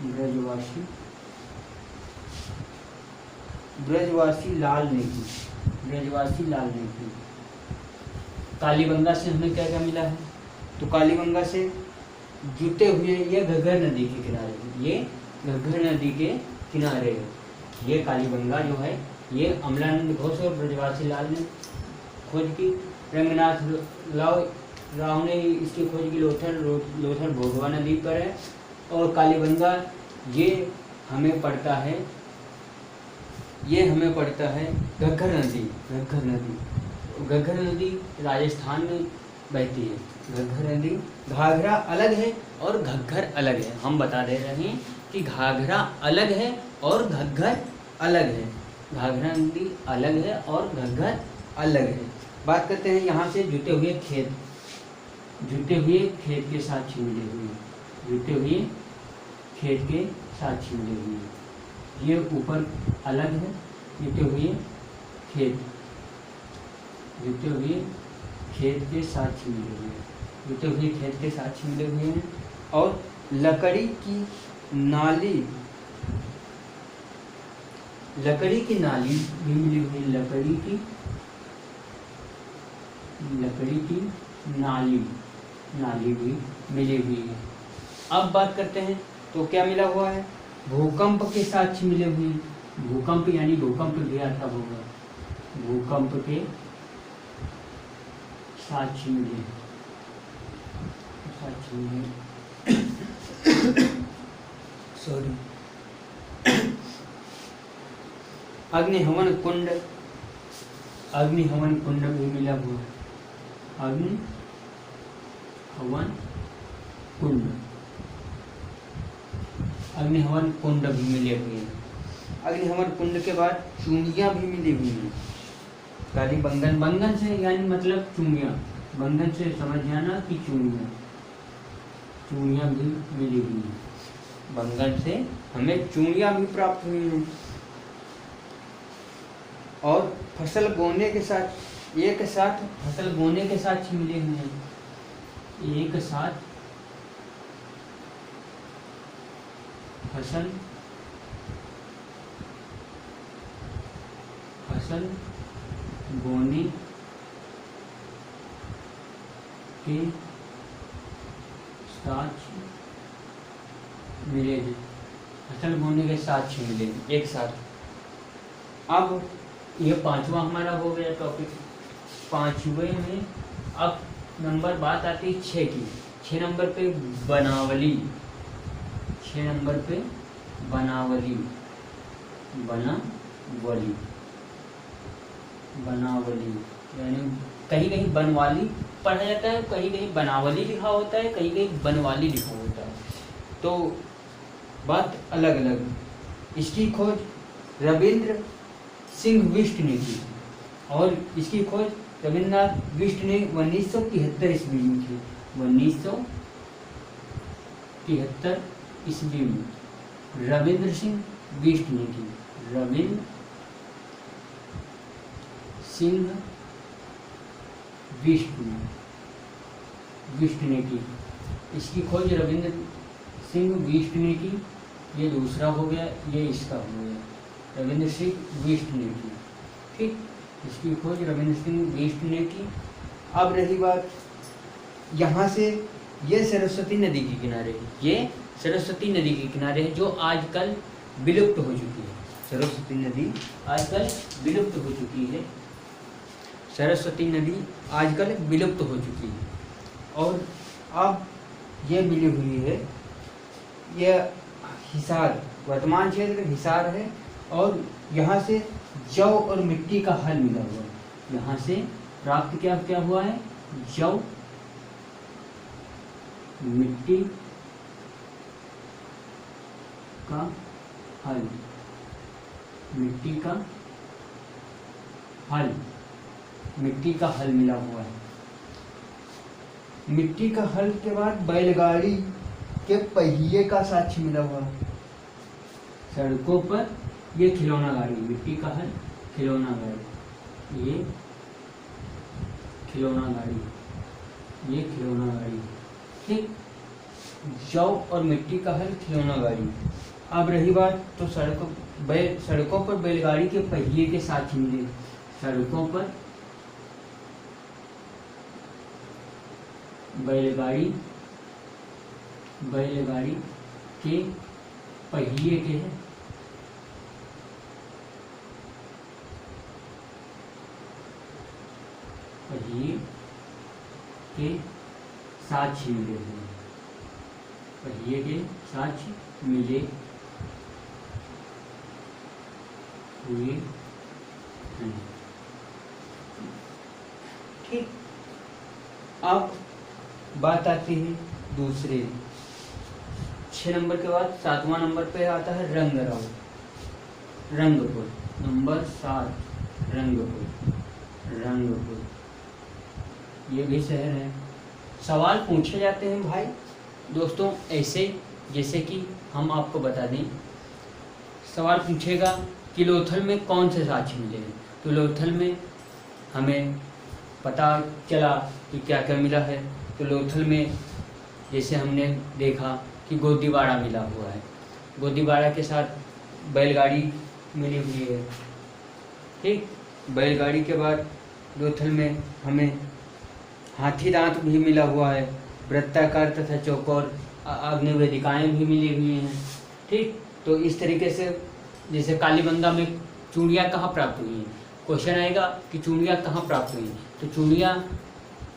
ब्रजवासी, ब्रजवासी लाल ने की। ब्रजवासी लाल ने की। कालीबंगा से हमें क्या क्या मिला है? तो कालीबंगा से जुटे हुए ये घग्गर नदी के किनारे, ये घग्गर नदी के किनारे है। ये कालीबंगा जो है ये अमलानंद घोष और ब्रजवासी लाल ने खोज की। रंगनाथ राव ने इसकी खोज की लोथर भोगवा नदी पर है। और कालीबंगा ये हमें पड़ता है, ये हमें पड़ता है घग्गर नदी। घग्गर नदी, घग्गर नदी राजस्थान में बहती है। घग्गर नदी, घाघरा अलग है और घग्गर अलग है। हम बता दे रहे हैं कि घाघरा अलग है और घग्गर अलग है। घाघरा नदी अलग है और घग्गर अलग है। बात करते हैं यहाँ से जुटे हुए खेत, जुटे हुए खेत के साथ मिले हुए, जुटे हुए खेत के साथ मिले हुए। ये ऊपर अलग है, जुटे हुए खेत, जुटे हुए खेत के साथ मिले हुए, जुटे हुए खेत के साथ मिले हुए हैं। और लकड़ी की नाली, लकड़ी की नाली भी मिली हुई। लकड़ी की नाली, नाली भी मिली हुई है। अब बात करते हैं तो क्या मिला हुआ है? भूकंप के साक्ष्य मिले हुए। भूकंप यानी भूकंप भी आता होगा, भूकंप के साक्ष्य मिले, साक्ष्य मिले सॉरी। अग्निहवन कुंड, अग्निहवन कुंड भी मिला हुआ है। अग्निहवन कुंड, अग्निहवन कुंड भी मिले हुए हैं। अग्निहवन कुंड के बाद चूड़ियाँ भी मिली हुई हैं। कालीबंगन, बंगन से यानी मतलब चूड़ियाँ, बंगन से समझ जाना कि चूड़ियाँ, चूड़ियाँ भी मिली हुई हैं। बंगन से हमें चूड़ियाँ भी प्राप्त हुई हैं। और फसल बोने के साथ, एक साथ फसल बोने के साथ मिले हुए हैं। एक साथ फसल बोने के साथ मिले हैं। फसल बोने के साथ मिले एक साथ। अब ये पांचवा हमारा हो गया टॉपिक। पांचवे में अब नंबर बात आती है 6 की। 6 नंबर पे बनावली, 6 नंबर पे बनावली, बनावली, बनावली यानी कहीं कहीं बनवाली पढ़ा जाता है, कहीं कहीं बनावली लिखा होता है, कहीं कहीं बनवाली लिखा होता है, तो बात अलग अलग। इसकी खोज रविंद्र सिंह बिष्ट ने की और इसकी खोज रविन्द्रनाथ बिष्ट ने 1973 ईस्वी में की। 1973 ईस्वी में रविंद्र सिंह बिष्ट ने की। रविंद्र सिंह बिष्ट ने की। इसकी खोज रविंद्र सिंह बिष्ट ने की। ये दूसरा हो गया, ये इसका हो गया, रविंद्र सिंह बिष्ट ने की। ठीक, इसकी खोज रविंद्र सिंह बिष्ट ने की। अब रही बात यहाँ से, ये सरस्वती नदी के किनारे, ये सरस्वती नदी के किनारे है जो आजकल विलुप्त हो चुकी है। सरस्वती नदी आजकल विलुप्त हो चुकी है। सरस्वती नदी आजकल विलुप्त हो चुकी है और अब ये मिली हुई है, यह हिसार वर्तमान क्षेत्र हिसार है और यहाँ से जौ और मिट्टी का हल मिला हुआ है। यहाँ से प्राप्त क्या क्या हुआ है, जौ, मिट्टी का हल, मिट्टी का हल, मिट्टी का हल मिला हुआ है। मिट्टी का हल के बाद बैलगाड़ी के पहिए का साक्ष्य मिला हुआ है। सड़कों पर ये खिलौना गाड़ी, मिट्टी का हल, खिलौना गाड़ी, ये खिलौना गाड़ी, ये खिलौना गाड़ी, ठीक। जौ और मिट्टी का हल, खिलौना गाड़ी। अब रही बात तो सड़कों पर बैलगाड़ी के पहिए के साथ मिले, सड़कों पर बैलगाड़ी के पहिए के साक्ष्य मिले हैं, पहिए के साक्ष्य मिले हुए हैं, ठीक। अब बात आती है दूसरे 6 नंबर के बाद 7वां नंबर पे आता है रंगराव, रंगपुर, नंबर 7 रंगपुर, रंगपुर ये भी शहर है। सवाल पूछे जाते हैं भाई दोस्तों ऐसे, जैसे कि हम आपको बता दें, सवाल पूछेगा कि लोथल में कौन से साक्ष्य मिले हैं, तो लोथल में हमें पता चला कि क्या क्या मिला है। तो लोथल में जैसे हमने देखा कि गोदीबाड़ा मिला हुआ है, गोदीबाड़ा के साथ बैलगाड़ी मिली हुई है, ठीक। बैलगाड़ी के बाद लोथल में हमें हाथी दांत भी मिला हुआ है, वृत्ताकार तथा चौकोर अग्निवेदिकाएँ भी मिली हुई हैं, ठीक। तो इस तरीके से जैसे कालीबंगा में चूड़ियाँ कहाँ प्राप्त हुई हैं, क्वेश्चन आएगा कि चूड़ियाँ कहाँ प्राप्त हुई हैं, तो चूड़ियाँ,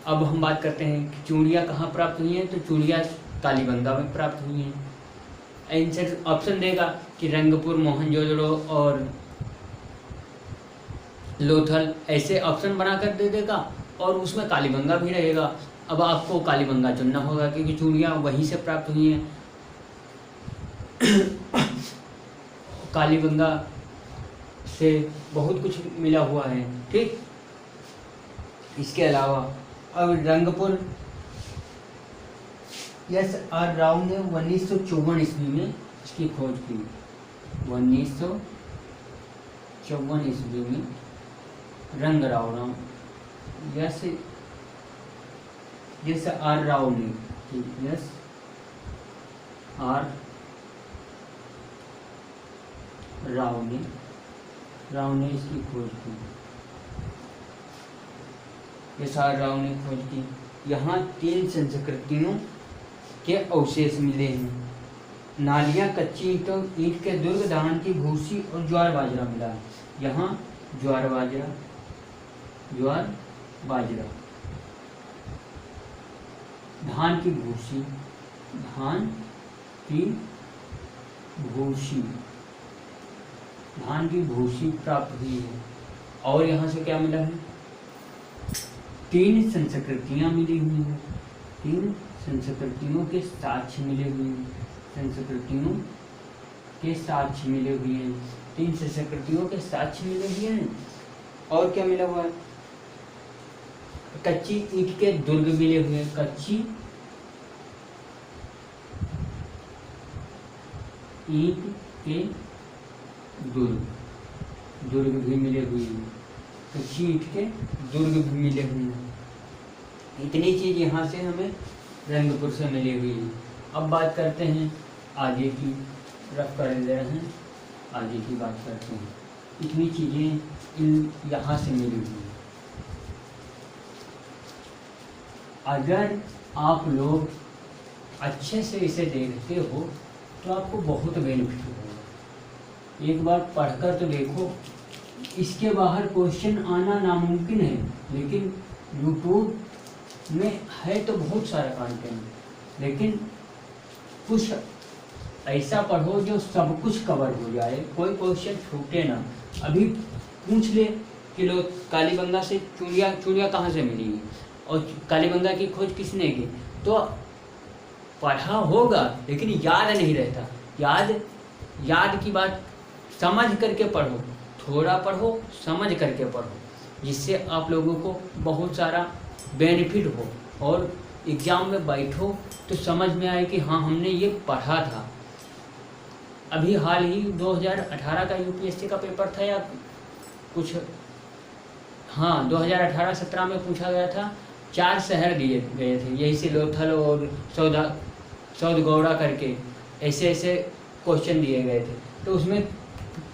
अब हम बात करते हैं कि चूड़ियाँ कहाँ प्राप्त हुई हैं, तो चूड़ियाँ कालीबंगा में प्राप्त हुई हैं। आंसर ऑप्शन देगा कि रंगपुर, मोहनजोदड़ो और लोथल, ऐसे ऑप्शन बनाकर दे देगा और उसमें कालीबंगा भी रहेगा। अब आपको कालीबंगा चुनना होगा क्योंकि चूड़ियाँ वहीं से प्राप्त हुई हैं। कालीबंगा से बहुत कुछ मिला हुआ है, ठीक। इसके अलावा अब रंगपुर, S.R. राव ने 1954 ईस्वी में इसकी खोज की, 1954 ईस्वी में रंगराव राव S.R. राव ने, S.R. राव ने इसकी खोज की, S.R. राव ने खोज की। यहाँ 3 संस्कृतियों के अवशेष मिले हैं, नालियाँ, कच्ची ईंट के दुर्ग, धान की भूसी और ज्वार बाजरा मिला है। यहाँ ज्वार बाजरा, धान की भूसी, धान की भूसी प्राप्त हुई है। और यहाँ से क्या मिला है, 3 संस्कृतियाँ मिली हुई हैं, 3 संस्कृतियों के साक्ष्य मिले हुए हैं, संस्कृतियों के साक्ष्य मिले हुए हैं, 3 संस्कृतियों के साक्ष्य मिले हुए हैं। और क्या मिला हुआ है, कच्ची ईंट के दुर्ग मिले हुए हैं, कच्ची ईंट के दुर्ग भी मिले हुए हैं, कच्ची ईंट के दुर्ग भी मिले हुए हैं। इतनी चीज यहाँ से हमें रंगपुर से मिली हुई है। अब बात करते हैं आगे की, रफ कर ले रहे हैं, आगे की बात करते हैं। इतनी चीज़ें यहाँ से मिली हुई हैं। अगर आप लोग अच्छे से इसे देखते हो तो आपको बहुत बेनिफिट होगा। एक बार पढ़कर तो देखो, इसके बाहर क्वेश्चन आना नामुमकिन है, लेकिन यूट्यूब में है तो बहुत सारा कंटेंट, लेकिन कुछ ऐसा पढ़ो जो सब कुछ कवर हो जाए, कोई क्वेश्चन छूटे ना। अभी पूछ ले कि लोग कालीबंगा से चूड़िया कहाँ से मिली है और कालीबंगा की खोज किसने की, तो पढ़ा होगा लेकिन याद नहीं रहता। याद की बात समझ करके पढ़ो, थोड़ा पढ़ो समझ करके पढ़ो, जिससे आप लोगों को बहुत सारा बेनिफिट हो और एग्ज़ाम में बैठो तो समझ में आए कि हाँ हमने ये पढ़ा था। अभी हाल ही 2018 का यूपीएससी का पेपर था या कुछ, हाँ 2018-17 में पूछा गया था, 4 शहर दिए गए थे, यही से लोथल और सौदगौड़ा करके ऐसे ऐसे क्वेश्चन दिए गए थे। तो उसमें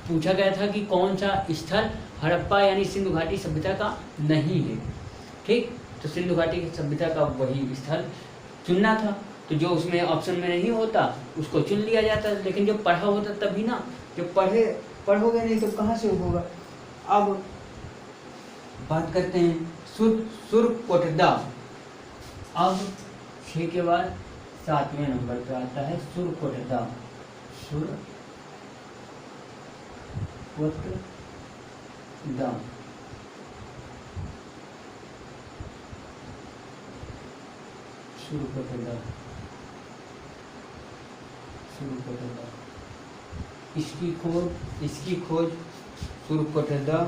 पूछा गया था कि कौन सा स्थल हड़प्पा यानी सिंधु घाटी सभ्यता का नहीं है, ठीक। तो सिंधु घाटी की सभ्यता का वही स्थल चुनना था, तो जो उसमें ऑप्शन में नहीं होता उसको चुन लिया जाता, लेकिन जब पढ़ा होता तभी ना, जब पढ़ोगे नहीं तो कहाँ से होगा। अब बात करते हैं सुरकोटदा। अब 6 के बाद 7वें नंबर पर आता है सुरकोटदा। सुरकोटदा सुरकोटदा इसकी खोज सुरकोटदा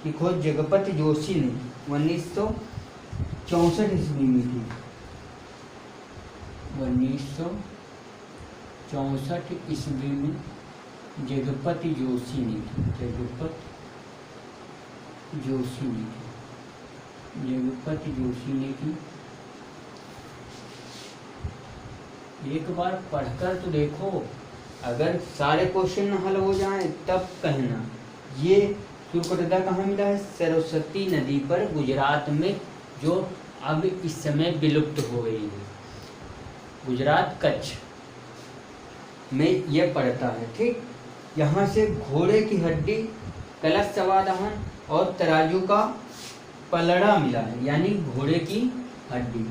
की खोज जगपति जोशी ने 1964 ईस्वी में की। 1964 ईस्वी में जगपति जोशी ने की। एक बार पढ़कर तो देखो, अगर सारे क्वेश्चन हल हो जाएं तब कहना। ये सुरकोटदा कहाँ मिला है? सरस्वती नदी पर गुजरात में, जो अब इस समय विलुप्त हो गई है। गुजरात कच्छ में ये पड़ता है, ठीक। यहाँ से घोड़े की हड्डी, कलश समाधान और तराजू का पलड़ा मिला है, यानी घोड़े की हड्डी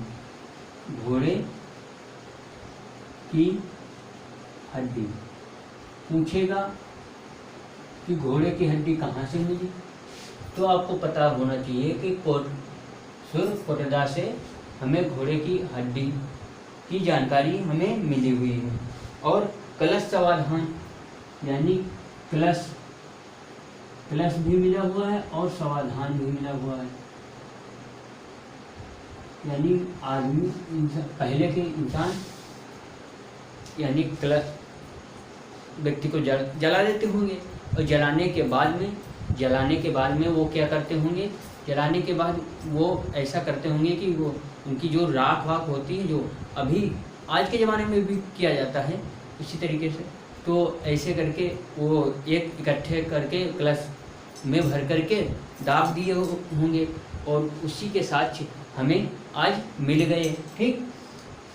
पूछेगा कि घोड़े की हड्डी कहाँ से मिली, तो आपको पता होना चाहिए कि सुरकोटदा से हमें घोड़े की हड्डी की जानकारी हमें मिली हुई है। और कलश समाधान यानी कलश भी मिला हुआ है और समाधान भी मिला हुआ है, यानी आदमी पहले के इंसान यानी व्यक्ति को जला देते होंगे, और जलाने के बाद में वो क्या करते होंगे, जलाने के बाद वो ऐसा करते होंगे कि वो उनकी जो राख होती है, जो अभी आज के ज़माने में भी किया जाता है इसी तरीके से, तो ऐसे करके वो एक इकट्ठे करके कलश में भर करके दाब दिए होंगे, और उसी के साथ हमें आज मिल गए, ठीक।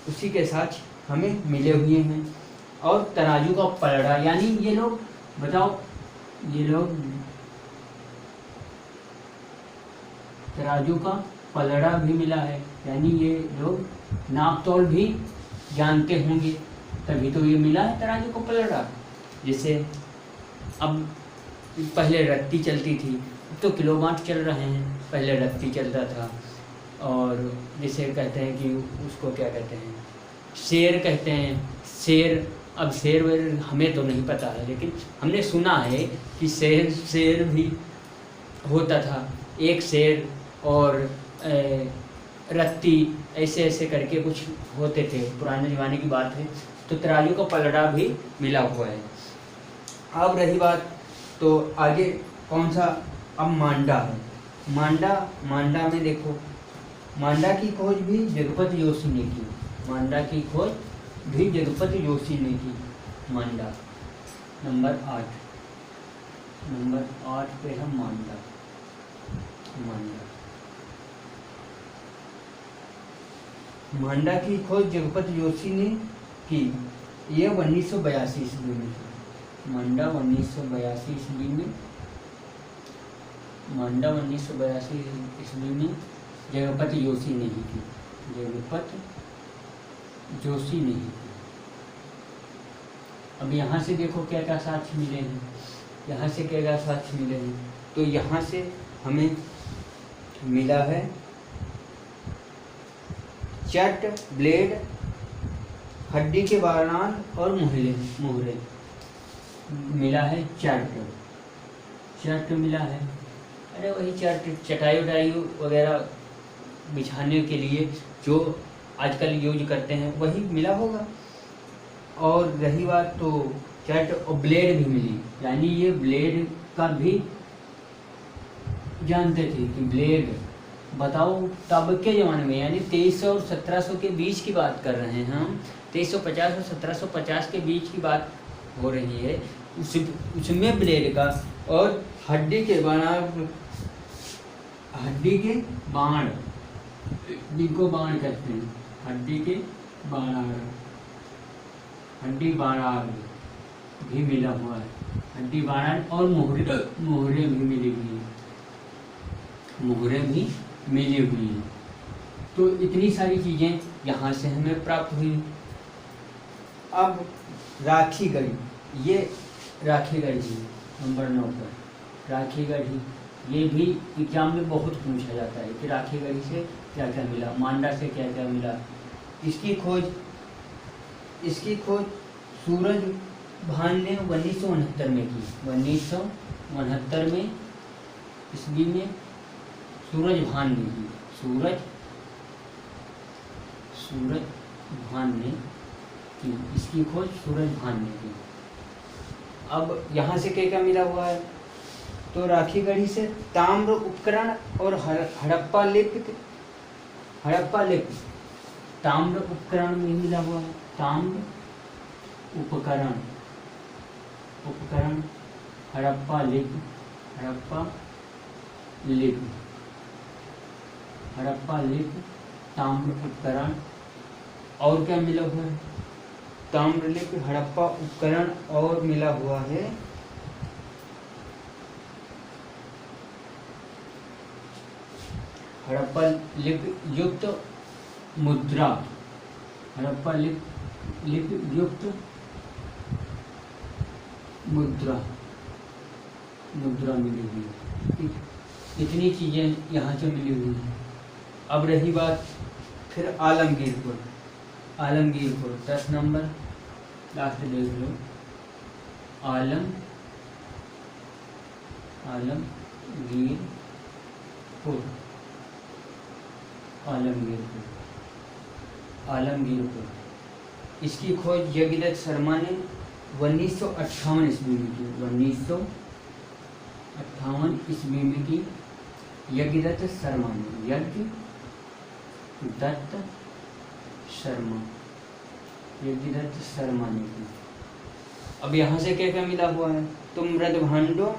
उसी के साथ हमें मिले हुए हैं। और तराजू का पलड़ा, यानी ये लोग बताओ, तराजू का पलड़ा भी मिला है, यानी ये लोग नाप तोल भी जानते होंगे, तभी तो ये मिला है तराजू का पलड़ा। जैसे अब पहले रत्ती चलती थी, तो किलोवाट चल रहे हैं, पहले रत्ती चलता था। और जिसे कहते हैं कि उसको क्या कहते हैं, शेर कहते हैं, शेर। अब शेर वेर हमें तो नहीं पता है, लेकिन हमने सुना है कि शेर भी होता था, एक शेर और रत्ती ऐसे ऐसे करके कुछ होते थे, पुराने ज़माने की बात है। तो तराजू का पलड़ा भी मिला हुआ है। अब रही बात, तो आगे कौन सा, अब मांडा है। मांडा में देखो, मांडा की खोज भी जगपति जोशी ने की। मांडा की खोज भी जगपति जोशी ने की। मांडा नंबर 8 पे है मांडा। मांडा की खोज जगपति जोशी ने की। ये 1982 ईस्वी में, मांडा 1982 ईस्वी में मांडा 1982 ईस्वी में जगपति जोशी ने ही की, जगपति जोशी ने ही की। अब यहाँ से देखो क्या क्या साक्ष्य मिले हैं, यहाँ से क्या क्या साक्ष्य मिले हैं। तो यहाँ से हमें मिला है चट, ब्लेड, हड्डी के बाणान और मोहरे मिला है। चट मिला है, अरे वही चट, चटाई वटाई वगैरह बिछाने के लिए जो आजकल यूज करते हैं वही मिला होगा। और रही बात तो चट और ब्लेड भी मिली, यानी ये ब्लेड का भी जानते थे कि ब्लेड, बताओ तब के ज़माने में, यानी 2300 और 1700 के बीच की बात कर रहे हैं हम, 2350 और 1750 के बीच की बात हो रही है। उसमें ब्लेड का और हड्डी के बाण, जिनको बाण कहते हैं, हड्डी बाणार भी मिला हुआ है। हड्डी बाणार और मोहरे भी मिली हुई है, मोहरे भी मिली हुई है। तो इतनी सारी चीज़ें यहाँ से हमें प्राप्त हुई। अब राखी गढ़ी, ये राखी गढ़ी नंबर 9 पर राखी गढ़ी, ये भी एग्जाम में बहुत पूछा जाता है कि राखी गढ़ी से क्या क्या मिला, मांडा से क्या क्या मिला। इसकी खोज सूरज भान ने 1969 में की, 1969 में ईस्वी में सूरज भान ने की, सूरज भान ने की, इसकी खोज सूरज भान ने की। अब यहाँ से क्या क्या मिला हुआ है, तो राखी गढ़ी से ताम्र उपकरण और हड़प्पा लिपि, ताम्र उपकरण में मिला हुआ है, ताम्र उपकरण, हड़प्पा लिपि, ताम्र उपकरण। और क्या मिला हुआ है, ताम्रलिपि, हड़प्पा उपकरण, और मिला हुआ है हड़प्पा लिपि युक्त मुद्रा, हड़प्पा लिपि युक्त मुद्रा मिली हुई है। इतनी चीज़ें यहाँ से मिली हुई हैं। अब रही बात फिर आलमगीरपुर, 10 नंबर लास्ट देख लो, आलमगीरपुर। इसकी खोज जगदत्त शर्मा ने 1958 ईस्वी में की, 1958 ईस्वी में की जगदत्त शर्मा ने, जगदत्त शर्मा ने की। अब यहाँ से क्या क्या मिला हुआ है, तो मृदभांडों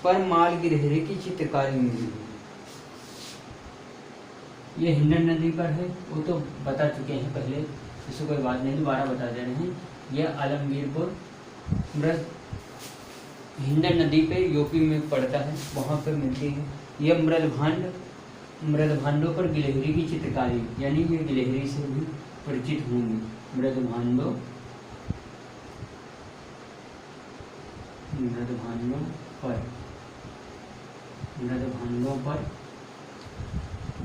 पर माल गिरहरे की चित्रकारी मिली हुई है। ये हिंडन नदी पर है, वो तो बता चुके हैं पहले, इससे कोई बात नहीं, दोबारा बता दे रहे हैं। यह आलमगीरपुर हिंडन नदी पे यूपी में पड़ता है, वहाँ पर मिलती है। यह मृदभांडों पर गिलहरी की चित्रकारी, यानी ये गिलहरी से भी परिचित होंगे। मृदभांडों पर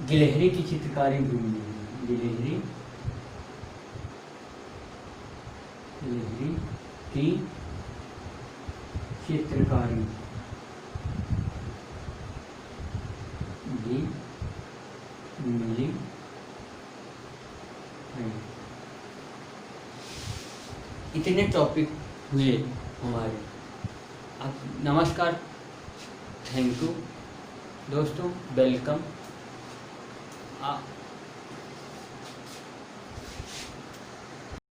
गिलहरी की चित्रकारी भी मिली, गिलहरी की चित्रकारी भी मिली है। इतने टॉपिक हुए हमारे। अब नमस्कार, थैंक यू दोस्तों, वेलकम।